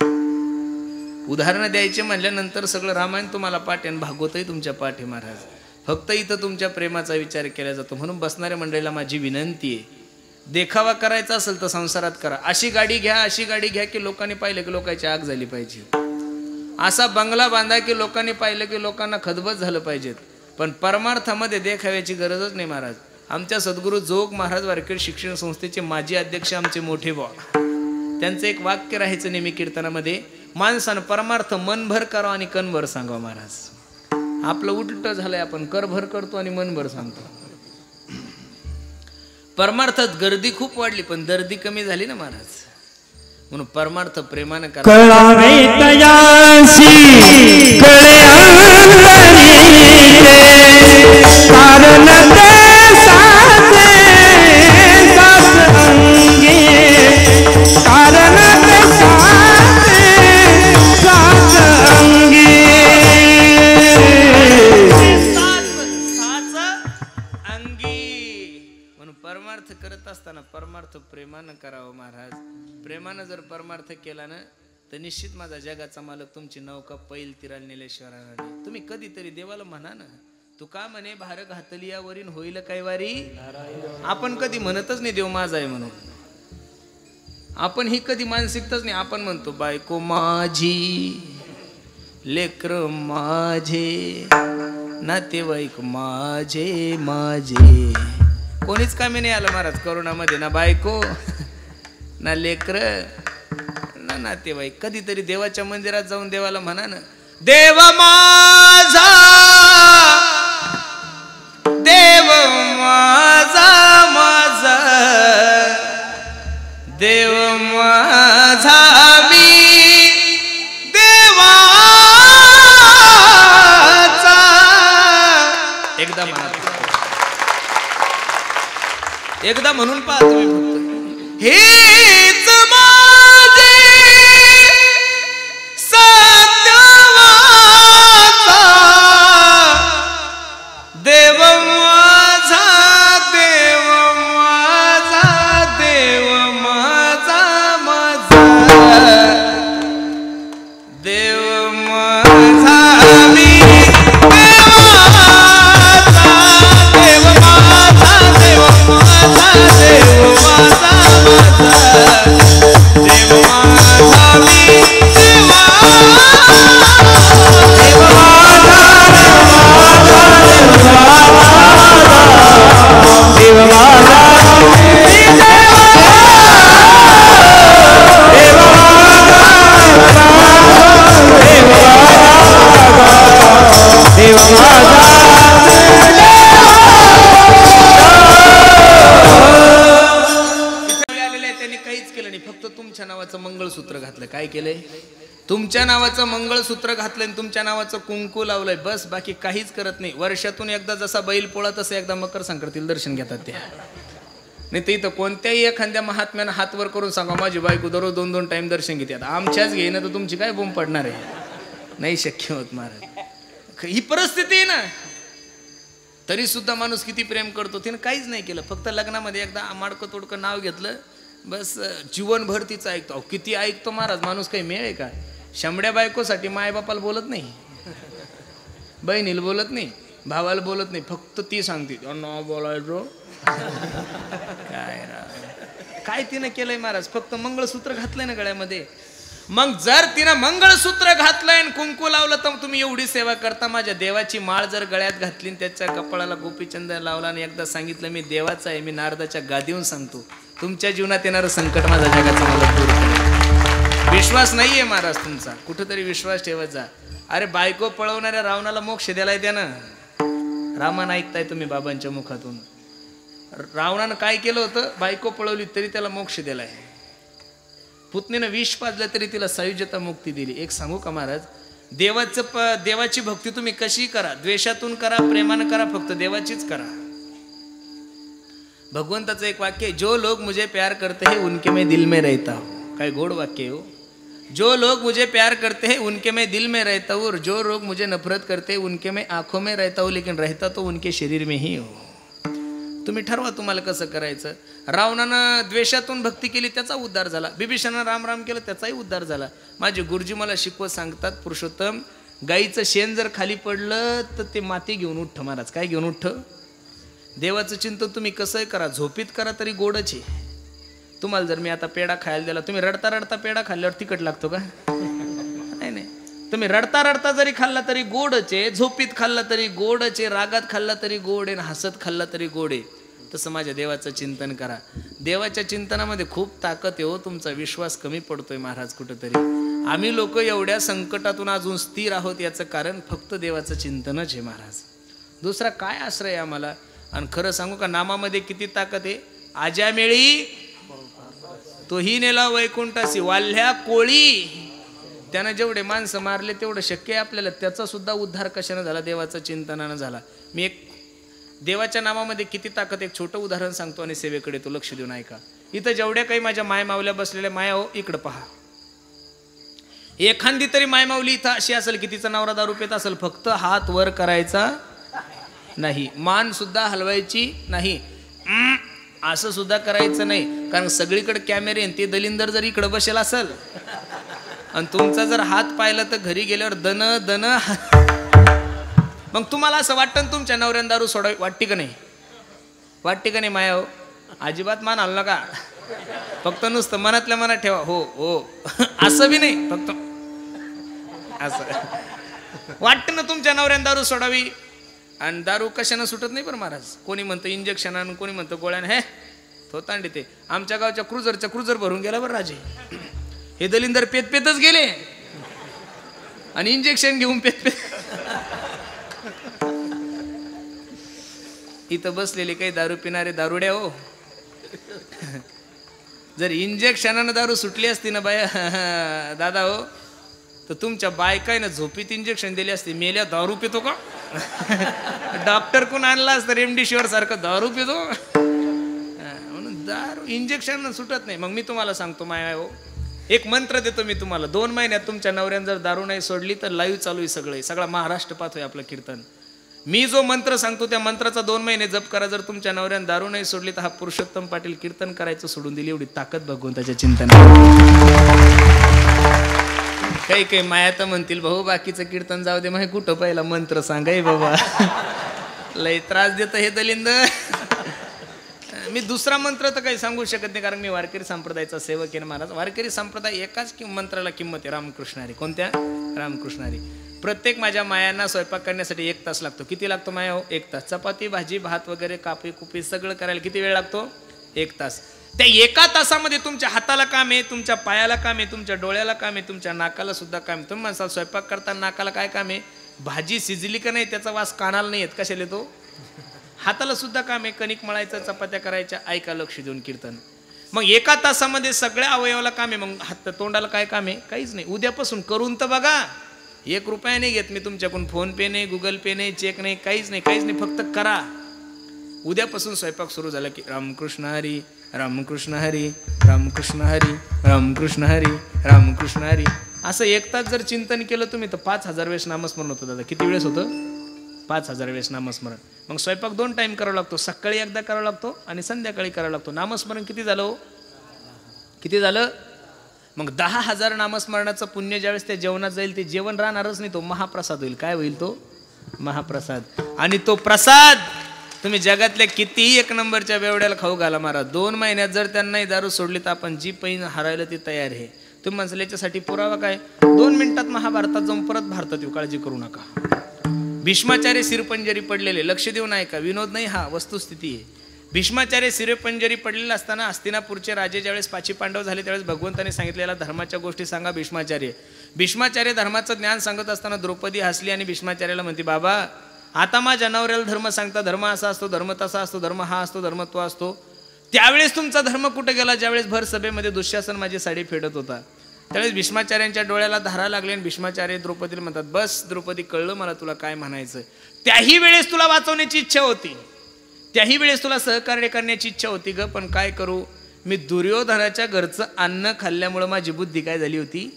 उदाहरणं द्यायचे म्हणल्यानंतर सगळं रामायण तुम्हाला पाठ आणि भागवतही तुमच्या पाठी महाराज. फक्त इथं तुमच्या प्रेमाचा विचार केला जातो. म्हणून बसणाऱ्या मंडळीला माझी विनंती आहे, देखावा करायचा असेल तर संसारात करा. अशी गाडी घ्या की लोकांनी पाहिलं की लोकांची आग झाली पाहिजे. असा बंगला बांधा की लोकांनी पाहिलं की लोकांना खदबद झालं पाहिजेत. पण परमार्थामध्ये देखाव्याची गरजच नाही महाराज. आमच्या सद्गुरू जोग महाराज वारकरी शिक्षण संस्थेचे माजी अध्यक्ष आमचे मोठे बा, त्यांचं एक वाक्य राहायचं नेहमी कीर्तनामध्ये, माणसानं परमार्थ मनभर करावं आणि कणभर सांगावं महाराज. आपलं उलट झालंय, आपण करभर करतो आणि मनभर सांगतो. परमार्थात गर्दी खूप वाढली पण दर्दी कमी झाली ना महाराज. म्हणून परमार्थ प्रेमानं करा. कळावे तयासी कळे अंतरीचे कारण ते साचे सात अंगे कारण ते साचे सात अंगे साच अंगी. म्हणून परमार्थ करत असताना परमार्थ प्रेमानं करावं महाराज. प्रेमानं जर परमार्थ केला ना तर निश्चित माझा जगाचा मालक तुमची नौका पैल तीराला नेल्याशिवाय राहणार नाही. तुम्ही कधीतरी देवाला म्हणा ना, तू का म्हणे भार घातली यावरील होईल काय वारी. आपण कधी म्हणतच नाही देव माझा आहे म्हणून. आपण ही कधी मानसिकताच नाही. आपण म्हणतो बायको माझी, लेकर माझे, नातेवाईक माझे माझे. कोणीच कामी नाही आलं महाराज करोनामध्ये, ना बायको ना लेकर ना नातेवाईक. कधीतरी देवाच्या मंदिरात जाऊन देवाला म्हणा ना, देव माझा देव माझा माझा देव माझा मी देवाचा. एकदा म्हणा, एकदा म्हणून पहा तुम्ही फक्त. हेच माझे सत्यवाचा देव माझा देव माझा देव माझा माझा देव माझा मी देवाचा देव माझा देव माझा देव माझा देव माझा मी देव माझा तुमच्या नावाचं मंगळसूत्र घातलं. काय केलंय? तुमच्या नावाचं मंगळसूत्र घातलंय, तुमच्या नावाचं कुंकू लावलंय, बस. बाकी काहीच करत नाही. वर्षातून एकदा जसा बैल पोळा तसं एकदा मकर संक्रांतीला दर्शन घेतात त्या. नाही तर इथं कोणत्याही एखाद्या महात्म्यानं हात वर करून सांगा माझी बायको दररोज 2-2 टाइम दर्शन घेते. आमच्याच घेणं तर तुमची काय बोंब पडणार आहे. नाही शक्य होत महाराज. ही परिस्थिती आहे ना. तरी सुद्धा माणूस किती प्रेम करतो. तिने काहीच नाही केलं, फक्त लग्नामध्ये एकदा माडकं तोडकं नाव घेतलं, बस जीवनभर तिचं ऐकतो. किती ऐकतो महाराज माणूस. काही मेळ आहे का? शंभड्या बायकोसाठी मायबापाला बोलत नाही, बहिणीला बोलत नाही, भावाला बोलत नाही, फक्त ती सांगते नाव बोलायचो. काय तिनं केलंय महाराज? फक्त मंगळसूत्र घातलंय ना गळ्यामध्ये. मग जर तिनं मंगळसूत्र घातलंय आणि कुंकू लावलं तर तुम्ही एवढी सेवा करता. माझ्या देवाची माळ जर गळ्यात घातली आणि त्याच्या कपाळाला गोपीचंद लावला आणि एकदा सांगितलं मी देवाचा आहे, मी नारदाच्या गादीहून सांगतो, तुमच्या जीवनात येणारं संकट माझा जगाचा मला दूर करेल. विश्वास नाहीये महाराज तुमचा, कुठंतरी विश्वास ठेवत जा. अरे बायको पळवणाऱ्या रावणाला मोक्ष दिलाय त्यानं. रामानं ऐकताय तुम्ही बाबांच्या मुखातून. रावणानं काय केलं होतं? बायको पळवली तरी त्याला मोक्ष दिलाय. पुतणीनं विष पाजलं तरी तिला सायुज्यता मुक्ती दिली. एक सांगू का महाराज, देवाची भक्ती तुम्ही कशी करा, द्वेषातून करा, प्रेमानं करा, फक्त देवाचीच करा. भगवंताचं एक वाक्य आहे, जो लोग मुझे प्यार करते हैं उनके मैं दिल में रहता हूँ. काय गोड वाक्य हो. जो लोग मुझे प्यार करते हैं उनके मैं दिल में रहता हूँ और जो लोग मुझे नफरत करते हैं उनके मैं आंखों में रहता हूँ, लेकिन रहता तो उनके शरीर में ही हो. तुम्ही ठरवा तुम्हाला कसं करायचं. रावणानं द्वेषातून भक्ती केली, त्याचा उद्धार झाला. बिभीषणानं राम राम केलं, त्याचाही उद्धार झाला. माझे गुरुजी मला शिकवत सांगतात, पुरुषोत्तम, गाईचं शेण जर खाली पडलं तर ते माती घेऊन उठ्ठ. महाराज काय घेऊन उठ्ठ? देवाचं चिंतन तुम्ही कसंही करा, झोपीत करा तरी गोडच आहे. तुम्हाला जर मी आता पेढा खायला दिला, तुम्ही रडता रडता पेढा खाल्ल्यावर तिखट लागतो का? नाही नाही. तुम्ही रडता रडता जरी खाल्ला तरी गोडच आहे, झोपीत खाल्ला तरी गोडच आहे, रागात खाल्ला तरी गोड आहे, हसत खाल्ला तरी गोड आहे. तसं माझ्या देवाचं चिंतन करा. देवाच्या चिंतनामध्ये खूप ताकद आहे हो. तुमचा विश्वास कमी पडतोय महाराज कुठंतरी. आम्ही लोक एवढ्या संकटातून अजून स्थिर आहोत याचं कारण फक्त देवाचं चिंतनच आहे महाराज. दुसरा काय आश्रय आम्हाला. आणि खरं सांगू का, नामामध्ये किती ताकद आहे. आज्यामेळी तोही नेला वैकुंठासी, वाल्ह्या कोळी, त्यानं जेवढे माणसं मारले तेवढं शक्य आहे आपल्याला. त्याचा सुद्धा उद्धार कशानं झाला? देवाचं चिंतनानं झाला. मी एक देवाच्या नामामध्ये किती ताकद, एक छोटं उदाहरण सांगतो आणि सेवेकडे तो लक्ष देऊन ऐका. इथं जेवढ्या काही माझ्या माय मावल्या बसलेल्या माया हो, इकडं पहा. एखादी तरी माय माऊली इथं अशी असेल की तिचा नवरा दारू पित असेल, फक्त हात वर करायचा नाही, मान सुद्धा हलवायची नाही, असं सुद्धा करायचं नाही. कारण सगळीकडे कॅमेरे, ते दलिंदर जर इकडं बसेल असेल आणि तुमचा जर हात पाहिला तर घरी गेल्यावर दन दन. मग तुम्हाला असं वाटतं तुमच्या नवऱ्यानं दारू सोडावी, वाटते का नाही? वाटते का नाही माया हो? अजिबात मान हलू नका, फक्त नुसतं मनातल्या मनात ठेवा हो हो. असं बी नाही, फक्त असं वाटतं ना तुमच्या नवऱ्यानं दारू सोडावी. आणि दारू कशानं सुटत नाही बरं महाराज. कोणी म्हणतं इंजेक्शनानं, कोणी म्हणतं गोळ्यानं. हे थोतांडी ते आमच्या गावच्या क्रुझर भरून गेला बरं राजे. हे दलिंदर पेत पेतच गेले आणि इंजेक्शन घेऊन पेत पेत. इथं बसलेले काही दारू पिणारे दारुड्या हो, जर इंजेक्शनानं दारू सुटली असती ना बाया दादा हो, तर तुमच्या बायकायनं झोपीत इंजेक्शन दिली असते. मेल्या दारू पितो का? डॉक्टर कोण आणला असतं रेमडेसिवीर सारखं, दारू पितो म्हणून दारू इंजेक्शन सुटत नाही. मग मी तुम्हाला सांगतो माया हो, एक मंत्र देतो मी तुम्हाला. 2 महिन्यात तुमच्या नवऱ्यानं जर दारू नाही सोडली तर लाईव्ह चालू आहे, सगळा महाराष्ट्र पाहतोय आपलं कीर्तन. मी जो मंत्र सांगतो त्या मंत्राचा 2 महिने जप करा. जर तुमच्या नवऱ्यानं दारू नाही सोडली तर हा पुरुषोत्तम पाटील कीर्तन करायचं सोडून दिली. एवढी ताकद भगवंताच्या चिंतनात. काही काही माया तर म्हणतील, भाऊ बाकीचं कीर्तन जाऊ दे, मग कुठं पहिला मंत्र सांगाय बाबा, लय त्रास देतं हे दलिंद. मी दुसरा मंत्र तर काही सांगू शकत नाही, कारण मी वारकरी संप्रदायाचा सेवक आहे महाराज. वारकरी संप्रदाय एकाच मंत्राला किंमत आहे, रामकृष्णारी. कोणत्या? रामकृष्णारी. प्रत्येक माझ्या मायांना स्वयंपाक करण्यासाठी 1 तास लागतो. किती लागतो माया हो? 1 तास. चपाती भाजी भात वगैरे कापी कुपी सगळं करायला किती वेळ लागतो? 1 तास. त्या 1 तासामध्ये तुमच्या हाताला काम आहे, तुमच्या पायाला काम आहे, तुमच्या डोळ्याला काम आहे, तुमच्या नाकाला सुद्धा काम आहे. तुम्ही म्हणसाल स्वयंपाक करताना नाकाला काय काम आहे? भाजी शिजली का नाही त्याचा वास कानाला नाही येत, कशाला तो? हाताला सुद्धा काम आहे, कणिक मळायचं, चपात्या करायच्या. ऐका लक्ष देऊन कीर्तन. मग 1 तासामध्ये सगळ्या अवयवाला काम आहे. मग हात तोंडाला काय काम आहे? काहीच नाही. उद्यापासून करून तर बघा. 1 रुपया नाही घेत मी तुमच्याकडून. फोन पे नाही, गुगल पे नाही, चेक नाही, काहीच नाही, काहीच नाही. फक्त करा. उद्यापासून स्वयंपाक सुरू झाला की रामकृष्ण हरी रामकृष्ण हरी रामकृष्ण हरी रामकृष्ण हरी रामकृष्ण हरी, असं 1 तास जर चिंतन केलं तुम्ही तर 5000 वेळेस नामस्मरण होतं. दादा किती वेळेस होतं? 5000 वेळेस नामस्मरण. मग स्वयंपाक 2 टाइम करावा लागतो. सकाळी एकदा करावा लागतो आणि संध्याकाळी करावा लागतो. नामस्मरण किती झालं हो? किती झालं? मग 10,000 नामस्मरणाचं पुण्य ज्यावेळेस त्या जेवणात जाईल, ते जेवण राहणारच नाही, तो महाप्रसाद होईल. काय होईल तो? महाप्रसाद. आणि तो प्रसाद तुम्ही जगातल्या कितीही 1 नंबरच्या बेवड्याला खाऊ घाला महाराज, 2 महिन्यात जर त्यांनाही दारू सोडली तर आपण जी पैन हरायला ती तयार आहे. तुम्ही म्हणसाल याच्यासाठी पुरावा काय? 2 मिनिटात महाभारतात जाऊन परत भारतात येऊ, काळजी करू नका. भीष्माचार्य शिरपंजरी पडलेले, लक्ष देऊ नाही का, विनोद नाही हा, वस्तुस्थिती आहे. भीष्माचार्य शिरपंजरी पडलेला असताना हस्तिनापूरचे राजे ज्यावेळेस 5 पांडव झाले त्यावेळेस भगवंताने सांगितलेल्या धर्माच्या गोष्टी सांगा भीष्माचार्य धर्माचं ज्ञान सांगत असताना द्रौपदी हसली आणि भीष्माचार्याला म्हणते, बाबा आता माझ्या नवऱ्याला धर्म सांगता, धर्म असा असतो, धर्म तसा असतो, धर्म हा असतो, धर्म तो असतो. त्यावेळेस तुमचा धर्म कुठे गेला? ज्यावेळेस भर सभेमध्ये दुःशासन माझी साडी फेडत होता त्यावेळेस भीष्माचार्यांच्या डोळ्याला धारा लागली आणि भीष्माचार्य द्रौपदीला म्हणतात, बस द्रौपदी, कळलं मला तुला काय म्हणायचं. त्याही वेळेस तुला वाचवण्याची इच्छा होती, त्याही वेळेस तुला सहकार्य करण्याची इच्छा होती ग, पण काय करू, मी दुर्योधनाच्या घरचं अन्न खाल्ल्यामुळं माझी बुद्धी काय झाली होती,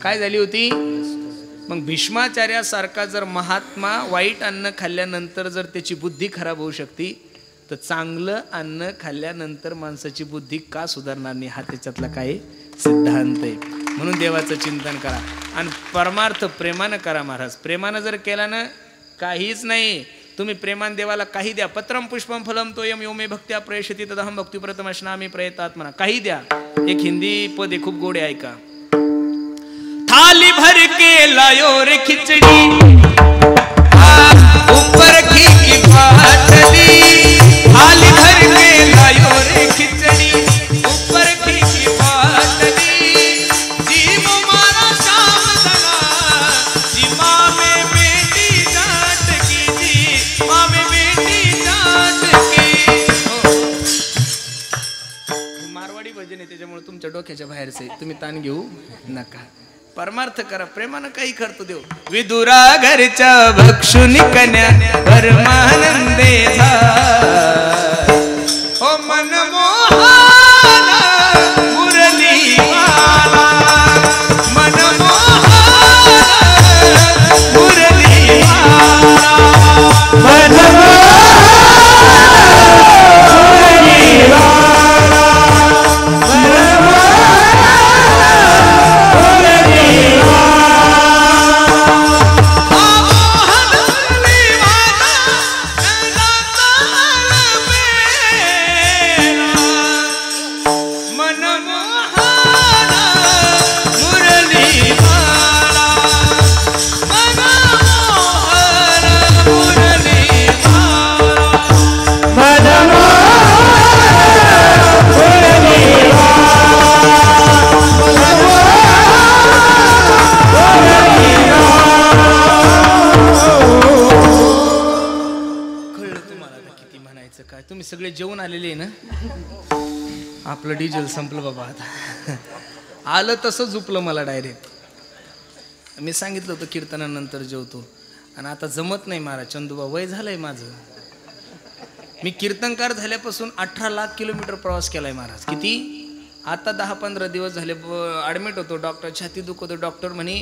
काय झाली होती. मग भीष्माचार्यासारखा जर महात्मा वाईट अन्न खाल्ल्यानंतर जर त्याची बुद्धी खराब होऊ शकते, तर चांगलं अन्न खाल्ल्यानंतर माणसाची बुद्धी का सुधारणार नाही, हा त्याच्यातला काय सिद्धांत आहे. म्हणून देवाचं चिंतन करा आणि परमार्थ प्रेमानं करा महाराज. प्रेमानं जर केला ना काहीच नाही. तुम्ही प्रेमान देवाला काही द्या, पत्रम पुष्पम फलम तोयम यो मे भक्त्या प्रयशती तदहम भक्ती प्रथमश्नामी प्रयतात म्हणा, काही द्या. एक हिंदी पद आहे खूप गोड आहे, ऐका. थाली भर के लायो रे खिचड़ी, ऊपर घी की बाटली, थाली भर के लायो रे खिचड़ी, ऊपर घी की बाटली, जीव मारा शाम दला, जी माँ में बेटी जाट की, जी माँ में बेटी जाट की. मारवाडी भजन आहे त्याच्यामुळे तुमच्या डोक्याच्या बाहेरचे, तुम्ही ताण घेऊ नका. परमार्थ करा, प्रेमानं काही करतो देव. विदुरा घरच्या भक्षुनी कन्या परमानंदे हो मन मोहना मुरली माला, मन मोहना मुरली माला, मन तुम्ही सगळे जेवून आलेले आहे ना. आपलं डिझेल संपलं बाबा, आता आलं तसं झोपलं मला डायरेक्ट. मी सांगितलं होतं कीर्तनानंतर जेवतो आणि आता जमत नाही महाराज. चंदूबा वय झालंय माझं. मी कीर्तनकार झाल्यापासून 18 लाख किलोमीटर प्रवास केलाय महाराज. किती? आता 10-15 दिवस झाले ॲडमिट होतो, डॉक्टर छाती दुखवतो, डॉक्टर म्हणे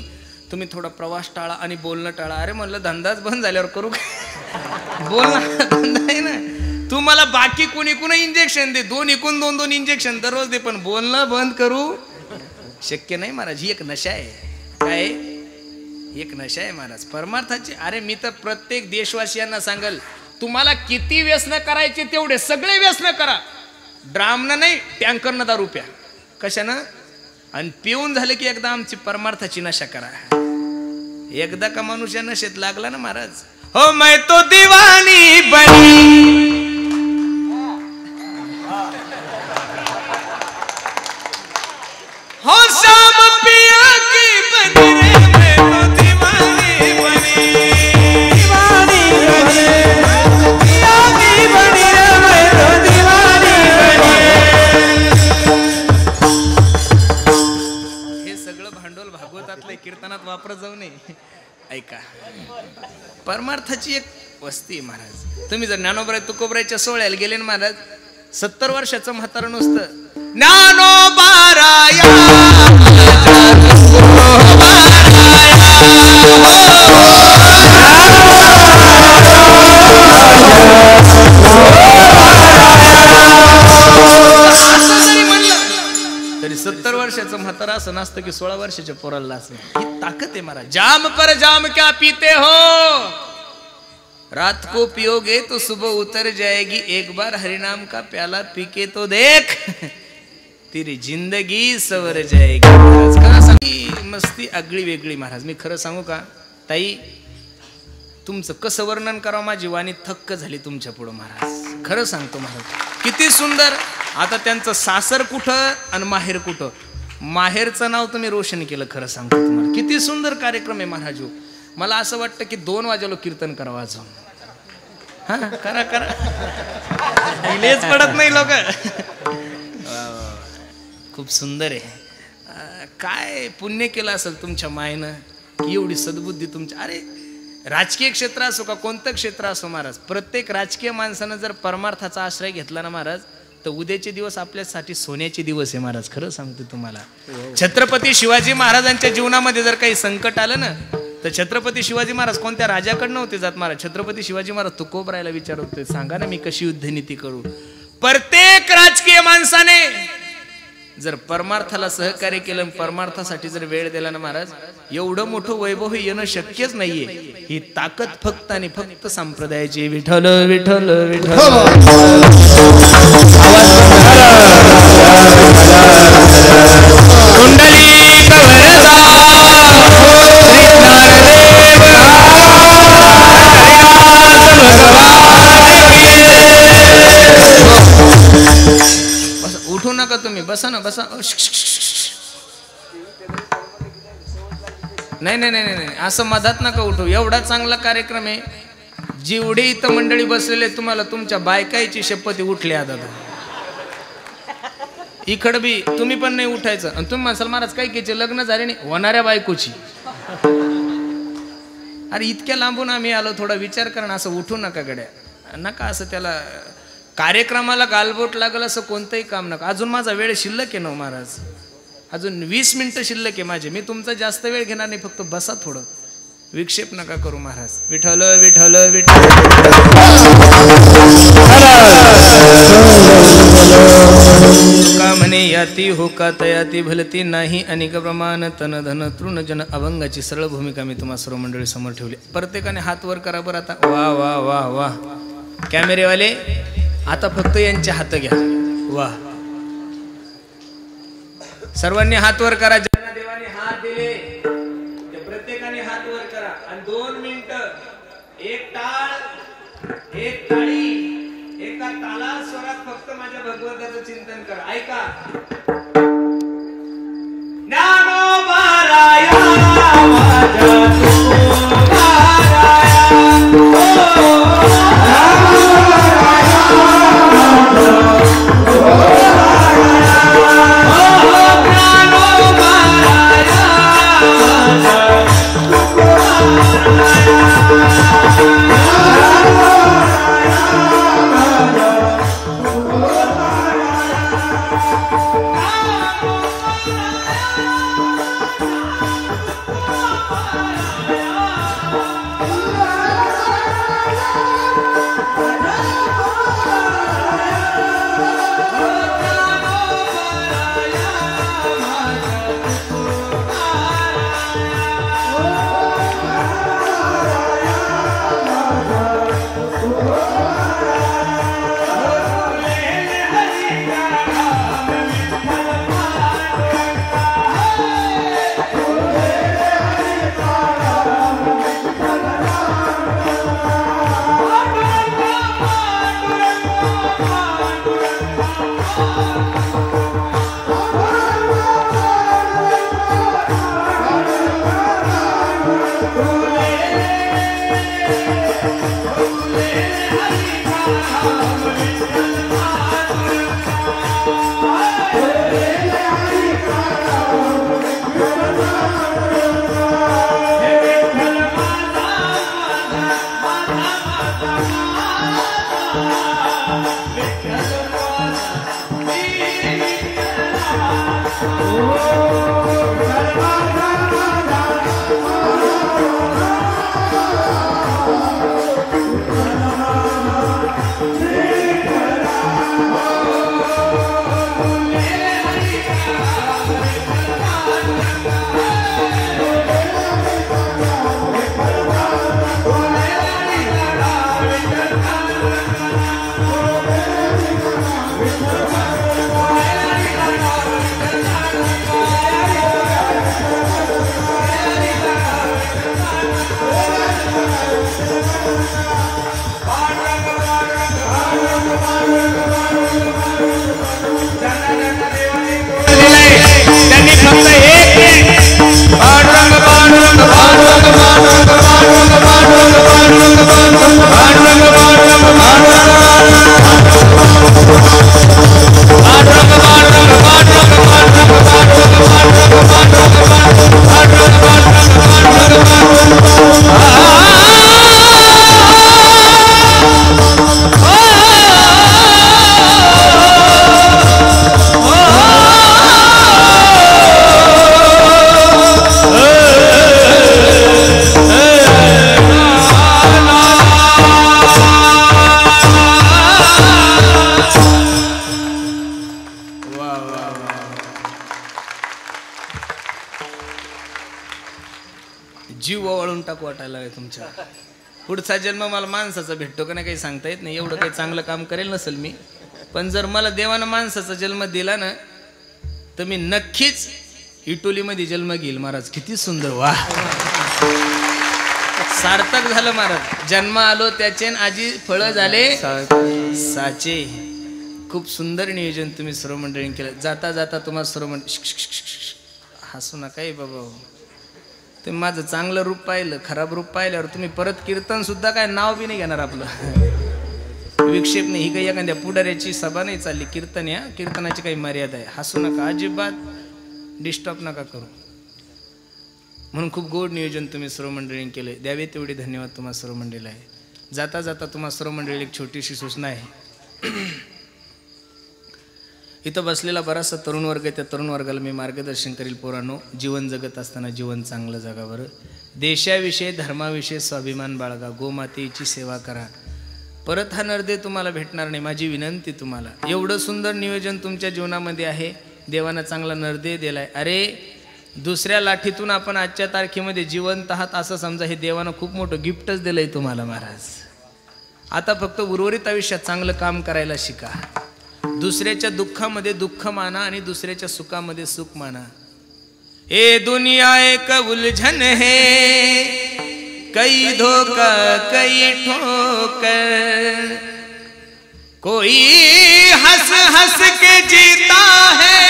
तुम्ही थोडा प्रवास टाळा आणि बोलणं टाळा. अरे म्हणलं धंदाच बंद झाल्यावर करू काय? बोलणं धंदा आहे ना. तू मला बाकी कोणी इंजेक्शन दे, 2 एकूण 2 इंजेक्शन दररोज दे, पण बोलणं बंद करू शक्य नाही महाराज. ही एक नशा आहे. काय? एक नशा आहे महाराज परमार्थाची. अरे मी तर प्रत्येक देशवासियांना सांगल, तुम्हाला किती व्यसन करायचे तेवढे सगळे व्यसन करा. ड्रामनं नाही, टँकरनं दारू प्या. कशानं? आणि पिऊन झालं की एकदा आमची परमार्थाची नशा करा. एकदा का मनुष्य नशेत लागला ना महाराज, हो मैं तो दीवानी बनी, हो शाम पिया की बनी रे, मैं तो दीवानी बनी, दीवानी बनी, पिया की बनी रे, मैं तो दीवानी बनी. हे सगळं भांडवल भागवतातलं कीर्तनात वापरत जाऊ नये. ऐका, परमार्थाची एक वस्ती आहे महाराज. तुम्ही जर ज्ञानोबराय तुकोबरायच्या सोहळ्याला गेले ना महाराज, 70 वर्षाचं म्हातारं नुसतं ज्ञानोबाराया तरी 70 वर्षाचं म्हातारा असं नसतं की 16 वर्षाच्या पोराला असं. ही ताकद आहे महाराज. जाम पर जाम क्या पीते हो, रात को पियोगे तो सुबह उतर जाएगी, एक बार हरिनाम का प्याला पी के तो देख. तेरी जिंदगी सवर जाएगी महाराज. खरं सांग मस्ती आगळी वेगळी महाराज. मी खरं सांगू का ताई, तुमचं कसं वर्णन करावं, माझी वाणी थक्क झाली तुमच्या पुढं महाराज. खरं सांगतो महाराज, किती सुंदर. आता त्यांचं सासर कुठं आणि माहेर कुठं, माहेरचं नाव तुम्ही रोशन केलं. खरं सांगतो तुम्हाला, किती सुंदर कार्यक्रम आहे महाराज. मला असं वाटतं की 2 वाजेलो कीर्तन करावं आज. हा करा करा, इलेच पडत नाही लोक. खूप सुंदर आहे. काय पुण्य केलं असेल तुमच्या मायनं की एवढी सद्बुद्धी तुमच्या. अरे राजकीय क्षेत्र असो का कोणतं क्षेत्र असो महाराज, प्रत्येक राजकीय माणसानं जर परमार्थाचा आश्रय घेतला ना महाराज, तर उद्याचे दिवस आपल्यासाठी सोन्याचे दिवस आहे महाराज. खरं सांगतो तुम्हाला, छत्रपती शिवाजी महाराजांच्या जीवनामध्ये जर काही संकट आलं ना, तर छत्रपती शिवाजी महाराज कोणत्या राजाकडे नव्हते जात महाराज. छत्रपती शिवाजी महाराज तुकोबरायला विचारत होते, सांगा ना मी कशी युद्धनीती करू. प्रत्येक राजकीय माणसाने जर परमार्थाला सहकार्य केलं, परमार्थासाठी जर वेळ दिला ना महाराज, एवढं मोठं वैभव येणं शक्यच नाहीये. ही ताकद फक्त आणि फक्त संप्रदायाची. विठ्ठल विठ्ठल विठ्ठल. उठू नका तुम्ही, बसा ना बसा. नाही नाही नाही नाही, असं मधात नका उठू. एवढा चांगला कार्यक्रम आहे. जेवढे इथं मंडळी बसलेले तुम्हाला तुमच्या बायकाईची शपथ उठली. आता इकडं बी तुम्ही पण नाही उठायचं. आणि तुम्ही म्हणसाल महाराज काय केचे लग्न झाले नाही, होणाऱ्या बायकोची. अरे इतक्या लांबून आम्ही आलो, थोडा विचार करणं. असं उठू नका गड्या, नका असं. त्याला कार्यक्रमाला गालबोट लागल असं कोणतंही काम नका. अजून माझा वेळ शिल्लक आहे ना महाराज, अजून 20 मिनिटं शिल्लक आहे माझे. मी तुमचा जास्त वेळ घेणार नाही, फक्त बसा थोडं, विक्षेप नका करू महाराज. विठ्ठल विठ्ठल विठ्ठल. तुका म्हणे याती होका तयाती भलती नाही, अनेक प्रमाण तन धन तृण जन अभंगाची सरळ भूमिका मी तुम्हा सर्व मंडळी समोर ठेवली. प्रत्येकाने हात वर करा बरं आता. वा वा वा वा. कॅमेरेवाले आता फक्त यांचे हात घ्या. वा, सर्वांनी हात वर करा. ज्यांना देवाने हात दिले ते प्रत्येकाने हात वर करा. आणि 2 मिनिटं एक टाळ एक टाळी एका ताला स्वरात फक्त माझ्या भगवंताचं चिंतन करा. ऐका. ज्ञानोबाराया माझ्या त्यांनी फक्त एक पांडुरंग पांडुरंग पांडुरंग पांडुरंग पांडुरंग पांडुरंग पांडुरंग पांडुरंग जीव ओवाळून टाकू वाटायला लागेल तुमच्या. पुढचा जन्म मला माणसाचा भेटतो का नाही काही सांगता येत नाही. एवढं काही चांगलं काम करेल नसेल मी, पण जर मला देवानं माणसाचा जन्म दिला ना तर मी नक्कीच इटोलीमध्ये जन्म घेईल. महाराज किती सुंदर, वा सार्थक झालं महाराज. जन्म आलो त्याचे आजी फळं झाले साचे. खूप सुंदर नियोजन तुम्ही सर्व मंडळींनी केलं. जाता जाता तुम्हाला सर्व हसू नका बाबा. तुम्ही माझं चांगलं रूप पाहिलं, खराब रूप पाहिल्यावर तुम्ही परत कीर्तन सुद्धा काय नाव बी नाही घेणार आपलं. विक्षेप नाही. ही काही एखाद्या पुढाऱ्याची सभा नाही चालली. कीर्तन या कीर्तनाची काही मर्यादा आहे. हसू नका, अजिबात डिस्टर्ब नका करू. म्हणून खूप गोड नियोजन तुम्ही सर्व मंडळींनी केले. द्यावे तेवढे धन्यवाद तुम्हाला सर्व मंडळीला आहे. जाता जाता तुम्हाला सर्व मंडळीला एक छोटीशी सूचना आहे. इथं बसलेला बराचसा तरुण वर्ग आहे. त्या तरुण वर्गाला मी मार्गदर्शन करील. पोरांनो, जीवन जगत असताना जीवन चांगलं जगावर. देशाविषयी धर्माविषयी स्वाभिमान बाळगा. गोमातेची सेवा करा. परत हा नरदे तुम्हाला भेटणार नाही. माझी विनंती तुम्हाला. एवढं सुंदर नियोजन तुमच्या जीवनामध्ये आहे. देवानं चांगला नरदे दिलाय. अरे दुसऱ्या लाठीतून आपण आजच्या तारखेमध्ये जिवंत आहात असं समजा. हे देवानं खूप मोठं गिफ्टच दिलंय तुम्हाला महाराज. आता फक्त उर्वरित आयुष्यात चांगलं काम करायला शिका. दुसऱ्याच्या दुःखामध्ये दुःख माना आणि दुसऱ्याच्या सुखामध्ये सुख माना. ए दुनिया एक उलझन है, कई धोखा कई ठोकर, कोई हंस हंस के जीता है,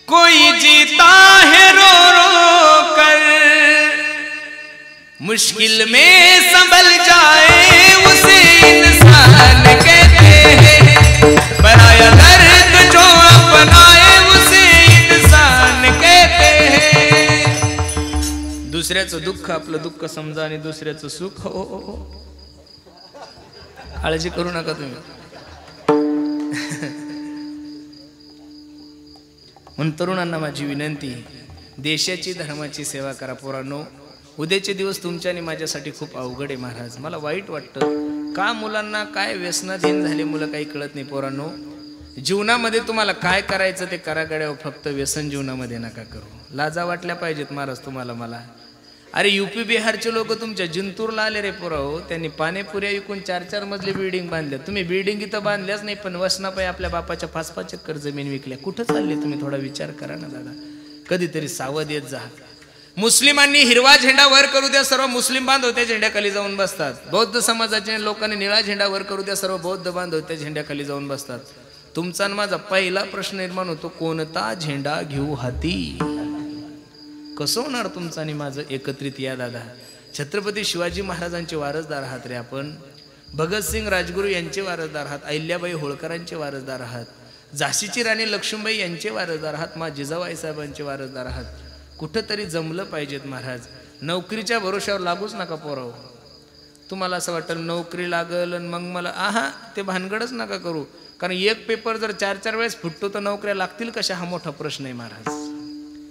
कोई जीता है रो रो कर, मुश्किल में संभल जाए उसे इंसान कहते हैं, बनाया दर्द जो अपनाए उसे इंसान कहते हैं. दुसऱ्याचं दुःख आपलं दुःख समजा आणि दुसऱ्याचं सुख हो. काळजी करू नका तुम्ही. म्हणून तरुणांना माझी विनंती, देशाची धर्माची सेवा करा. पोरांनो, उद्याचे दिवस तुमच्या आणि माझ्यासाठी खूप अवघड आहे महाराज. मला वाईट वाटतं का मुलांना काय व्यसनाधीन झाले मुलं काही कळत नाही. पोरांनो, जीवनामध्ये तुम्हाला काय करायचं ते करा गड्यावर, फक्त व्यसन जीवनामध्ये नका करू. लाजा वाटल्या पाहिजेत महाराज तुम्हाला मला. अरे यूपी बिहारचे लोक तुमच्या जिंतूरला आले रे पोराहो. त्यांनी पाणीपुऱ्या विकून 4-4 मजली बिल्डिंग बांधल्या. तुम्ही बिल्डिंग इथं बांधल्याच नाही, पण वसनापायी आपल्या बापाच्या 5-5 एकर जमीन विकल्या. कुठं चालले तुम्ही? थोडा विचार करा ना दादा. कधीतरी सावध येत जा. मुस्लिमांनी हिरवा झेंडा वर करू द्या, सर्व मुस्लिम बांधव त्या झेंड्याखाली जाऊन बसतात. बौद्ध समाजाच्या लोकांनी निळा झेंडा वर करू द्या, सर्व बौद्ध बांधव त्या झेंड्याखाली जाऊन बसतात. तुमचा आणि माझा पहिला प्रश्न निर्माण होतो, कोणता झेंडा घेऊ हाती? कसं होणार तुमचं आणि माझं एकत्रित? या दादा, छत्रपती शिवाजी महाराजांचे वारसदार आहात रे आपण. भगतसिंग राजगुरू यांचे वारसदार आहात. अहिल्याबाई होळकरांचे वारसदार आहात. झाशीची राणी लक्ष्मीबाई यांचे वारसदार आहात. मा जिजाबाई साहेबांचे वारसदार आहात. कुठंतरी जमलं पाहिजेत महाराज. नोकरीच्या भरोश्यावर लागूच नका पोराव. तुम्हाला असं वाटतं नोकरी लागल आणि मग मला ते भानगडच नका करू. कारण एक पेपर जर 4-4 वेळेस फुटतो तर नोकऱ्या लागतील कशा, हा मोठा प्रश्न आहे महाराज.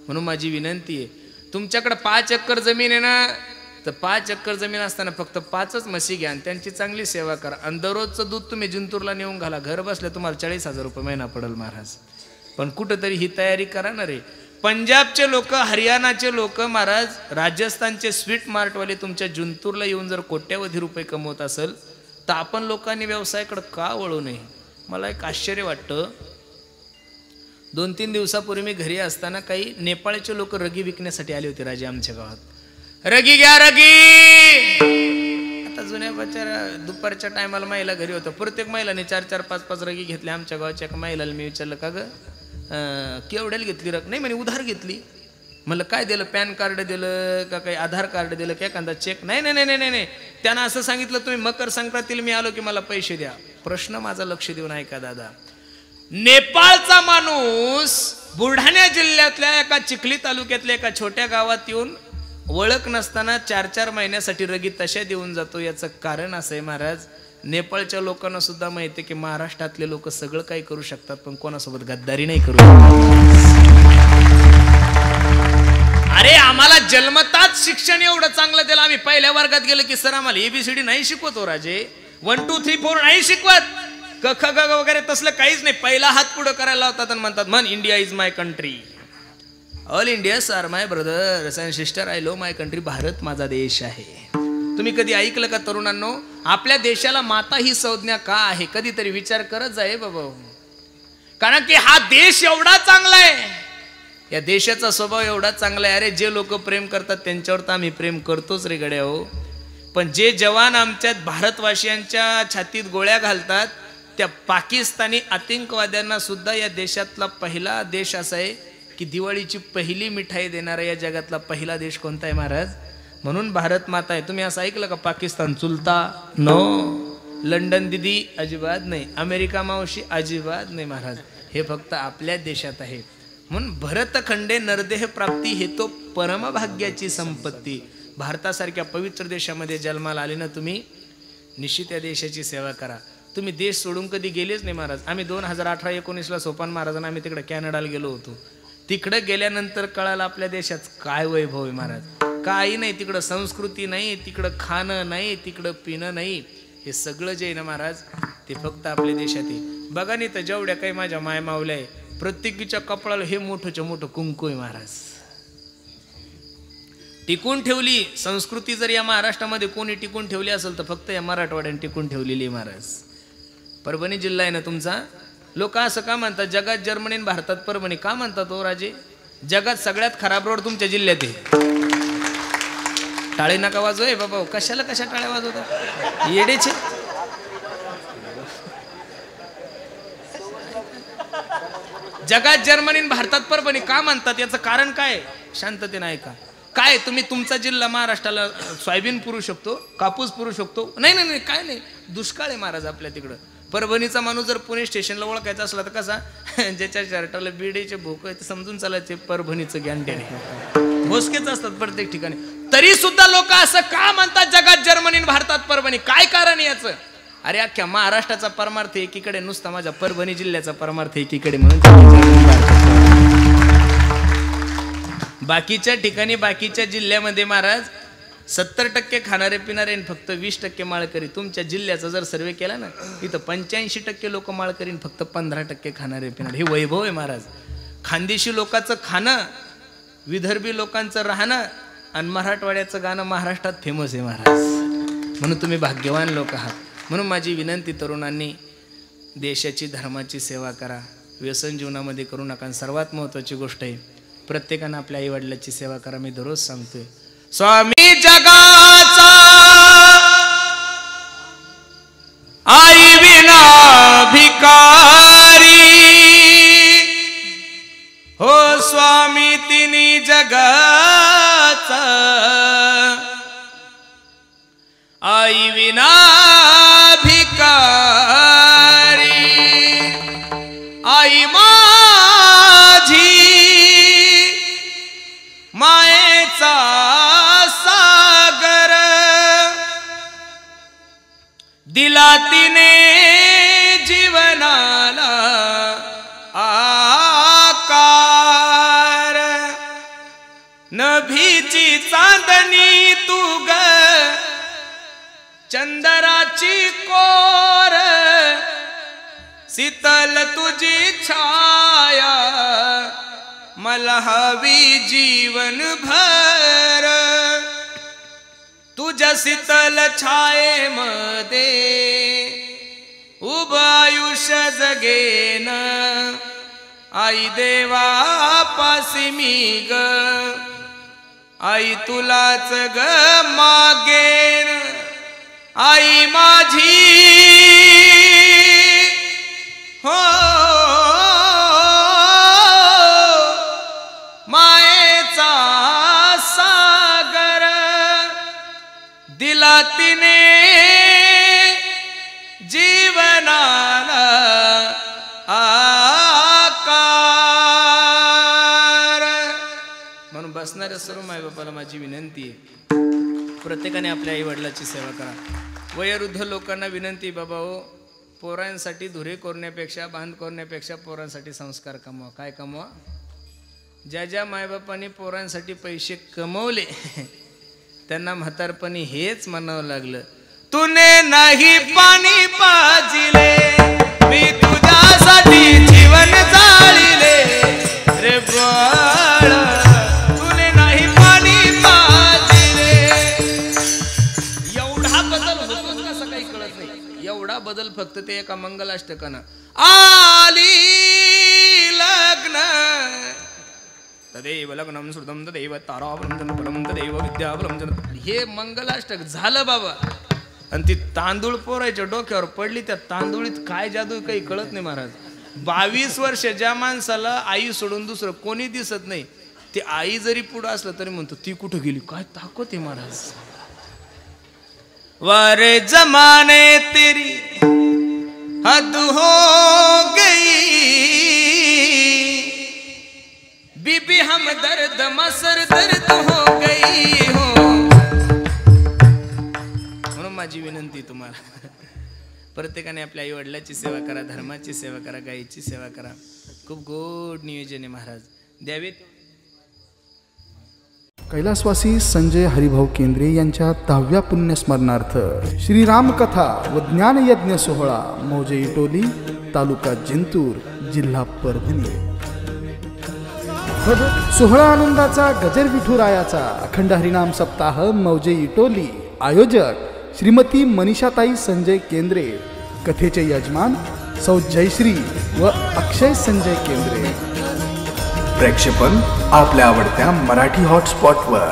म्हणून माझी विनंती आहे, तुमच्याकडे 5 एकर जमीन आहे ना, तर 5 एकर जमीन असताना फक्त 5च म्हशी घ्या आणि त्यांची चांगली सेवा करा. आणि दररोजचं दूध तुम्ही जिंतूरला नेऊन घाला. घर बसल्या तुम्हाला 40,000 रुपये महिना पडेल महाराज. पण कुठंतरी ही तयारी करा ना रे. पंजाबचे लोक, हरियाणाचे लोक महाराज, राजस्थानचे स्वीट मार्टवाले तुमच्या जिंतूरला येऊन जर कोट्यावधी रुपये कमवत असेल तर आपण लोकांनी व्यवसायाकडे का वळू नये? मला एक आश्चर्य वाटतं. 2-3 दिवसापूर्वी मी घरी असताना काही नेपाळचे लोक रगी विकण्यासाठी आले होते राजे आमच्या गावात. रगी घ्या रगी. आता जुन्या बचारा दुपारच्या टायमाला महिला घरी होतं, प्रत्येक महिलाने 4-4, 5-5 रगी घेतले. आमच्या गावाच्या एका महिलाला मी विचारलं, का ग केवढ्याला घेतली रग? नाही म्हणे उधार घेतली. म्हणलं काय दिलं, पॅन कार्ड दिलं का काही आधार कार्ड दिलं का एखादा चेक? नाही नाही नाही नाही नाही, त्यानं असं सांगितलं, तुम्ही मकर संक्रांतीला मी आलो की मला पैसे द्या. प्रश्न माझा लक्ष देऊन ऐका दादा. नेपाळचा माणूस बुलढाणा जिल्ह्यातल्या एका चिखली तालुक्यातल्या एका छोट्या गावात येऊन ओळख नसताना 4-4 महिन्यासाठी रगी तशा देऊन जातो. याचं कारण असं आहे महाराज, नेपाळच्या लोकांना सुद्धा माहिती आहे की महाराष्ट्रातले लोक सगळं काही करू शकतात, पण कोणासोबत गद्दारी नाही करू शकत. अरे आम्हाला जन्मताच शिक्षण एवढं चांगलं दिलं, आम्ही पहिल्या वर्गात गेलो की सर आम्हाला ABCD नाही शिकवत हो राजे, 1 2 3 4 नाही शिकवत, क ख ग वगैरे तसलं काहीच नाही. पहिला हात पुढं करायला लावतात आणि म्हणतात, मन India is my country, all Indians are my brothers and sister, I love my country. Bharat माझा देश आहे. तुम्ही कधी ऐकलं का तरुणांनो, आपल्या देशाला माता ही संज्ञा का आहे? कधीतरी विचार करत जाय बाबा, कारण की हा देश एवढा चांगला आहे, या देशाचा स्वभाव एवढा चांगला आहे. अरे जे लोक प्रेम करतात त्यांच्यावर तर आम्ही प्रेम करतोच रे गड्या हो, पण जे जवान आमच्या भारतवासियांच्या छातीत गोळ्या घालतात त्या पाकिस्तानी आतंकवाद्यांना सुद्धा या देशातला पहिला देश असा आहे की दिवाळीची पहिली मिठाई देणारा या जगातला पहिला देश कोणता आहे महाराज? म्हणून भारत माता आहे. तुम्ही असं ऐकलं का पाकिस्तान चुलता? नो. लंडन दिदी अजिबात नाही, अमेरिका मावशी अजिबात नाही महाराज, हे फक्त आपल्या देशात आहे. म्हणून भरतखंडे नरदेह प्राप्ती हे तो परमभाग्याची संपत्ती. भारतासारख्या पवित्र देशामध्ये जन्माला आले ना तुम्ही, निश्चित या देशाची सेवा करा. तुम्ही देश सोडून कधी गेलेच नाही महाराज. आम्ही 2018-19 सोपान महाराजांना आम्ही तिकडे कॅनडाला गेलो होतो. तिकडे गेल्यानंतर कळालं आपल्या देशात काय वैभव आहे महाराज. काही नाही तिकडं, संस्कृती नाही तिकडं, खाणं नाही तिकडं, पिणं नाही, हे सगळं जे आहे ना महाराज ते फक्त आपल्या देशात आहे. बघा नाही तर जेवढ्या काही माझ्या माय मावल्या आहे प्रत्येकीच्या कपडाला हे मोठंच्या मोठं कुंकू आहे महाराज. टिकून ठेवली संस्कृती जर या महाराष्ट्रामध्ये कोणी टिकून ठेवली असेल तर फक्त या मराठवाड्याने टिकून ठेवलेली आहे महाराज. परभणी जिल्हा आहे ना तुमचा, लोक असं का म्हणतात जगात जर्मनी आणि भारतात परभणी का म्हणतात हो राजे? जगात सगळ्यात खराब रोड तुमच्या जिल्ह्यात आहे. टाळे नका वाजव बाबा, कशा टाळ्या वाजवतात येडेचे. जगात जर्मनी आणि भारतात परभणी का म्हणतात याचं कारण काय? शांततेने ऐका. काय तुम्ही तुमचा जिल्हा महाराष्ट्राला सोयाबीन पुरू शकतो, कापूस पुरू शकतो? नाही नाही नाही, काय नाही, दुष्काळ आहे महाराज आपल्या तिकडं. परभणीचा माणूस जर पुणे स्टेशनला ओळखायचा असला तर कसा, ज्याच्या शर्टाला बिडीचे भोक आहे ते समजून चालायचे परभणीचं गॅंटेने, भोसकेच असतात प्रत्येक ठिकाणी. तरी सुद्धा लोक असं का म्हणतात जगात जर्मनी आणि भारतात परभणी? काय कारण याचं? अरे अख्ख्या महाराष्ट्राचा परमार्थ एकीकडे, नुसता माझ्या परभणी जिल्ह्याचा परमार्थ एकीकडे, म्हणून बाकीच्या ठिकाणी बाकीच्या जिल्ह्यामध्ये महाराज 70% खाणारे पिणारे आणि फक्त 20% माळकरी. तुमच्या जिल्ह्याचा जर सर्वे केला ना, इथं 85% लोक माळकरी आणि फक्त 15% खाणारे पिणारे. हे वैभव आहे महाराज. खानदेशी लोकांचं खाणं, विदर्भी लोकांचं राहणं आणि मराठवाड्याचं गाणं महाराष्ट्रात फेमस आहे महाराज. म्हणून तुम्ही भाग्यवान लोक आहात. म्हणून माझी विनंती तरुणांनी, देशाची धर्माची सेवा करा, व्यसन जीवनामध्ये करू नका. आणि सर्वात महत्त्वाची गोष्ट आहे, प्रत्येकानं आपल्या आईवडिलाची सेवा करा. मी दररोज सांगतोय, स्वामी जगाचा आई विना भिकारी, हो स्वामी तिनी जगाचा आई विना भिकारी. आई माझी मायेचा सागर, दिला तिने जीवनाला आकार. नभीची चांदणी तू ग, चंदराची कोर, शीतल तुझी छाया मला हवी जीवन भर. तुझ्या शीतल छायेमध्ये उभं आयुष्य जगेन. आई देवा पासी मी ग, आई तुलाच ग मागेन आई माझी हो मायेचा सागर दिला तिने जीवनाला आकार. म्हणून बसणाऱ्या सर्व मायबापाला माझी विनंती आहे, प्रत्येकाने आपल्या आई वडिलाची सेवा करा. वयोवृद्ध लोकांना विनंती, बाबा हो, पोरांसाठी धुरे करण्यापेक्षा बांध करण्यापेक्षा पोरांसाठी संस्कार कमवा. काय कमवा? ज्या ज्या मायबापांनी पोरांसाठी पैसे कमवले त्यांना म्हातारपणी हेच म्हणावं लागलं, तुने नाही पाणी पाजिले मी तुझ्यासाठी जीवन जाळिले रे बाळ, तुने नाही पाणी पाजिले. एवढा बदल होतोच कसं काही कळत नाही. एवढा बदल फक्त ते एका मंगलाष्टकानं आली लग्न तदेव लग्नम श्रुतम तदेव ताराबलम बलम तदेव विद्याबलम. हे मंगलाष्टक झालं बाबा. आणि ती तांदूळ पोरायच्या डोक्यावर पडली, त्या तांदूळीत काय जादू काही कळत नाही महाराज. 22 वर्ष ज्या माणसाला आई सोडून दुसरं कोणी दिसत नाही, ती आई जरी पुढं असलं तरी म्हणतो ती कुठं गेली, काय ताकद आहे महाराज. वारे जमाने तेरी हद हो गई बीबी हम दर्द मसर दर्द हो गई हो. म्हणून माझी विनंती तुम्हाला, प्रत्येकाने आपल्या आई वडिलाची सेवा करा, धर्माची सेवा करा, गायीची सेवा करा. खूप गोड नियोजन आहे महाराज. द्यावेत. कैलासवासी संजय हरिभाऊ केंद्रे यांच्या 10व्या पुण्यस्मरणार्थ श्रीराम कथा व ज्ञानयज्ञ सोहळा मौजे इटोली, तालुका जिंतूर, जिल्हा परभणी. सोहळा आनंदाचा गजर विठुरायाचा अखंड हरिनाम सप्ताह मौजे इटोली. आयोजक श्रीमती मनीषाताई संजय केंद्रे. कथेचे यजमान सौ जयश्री व अक्षय संजय केंद्रे. प्रेक्षेपण आपल्या आवडत्या मराठी हॉटस्पॉटवर.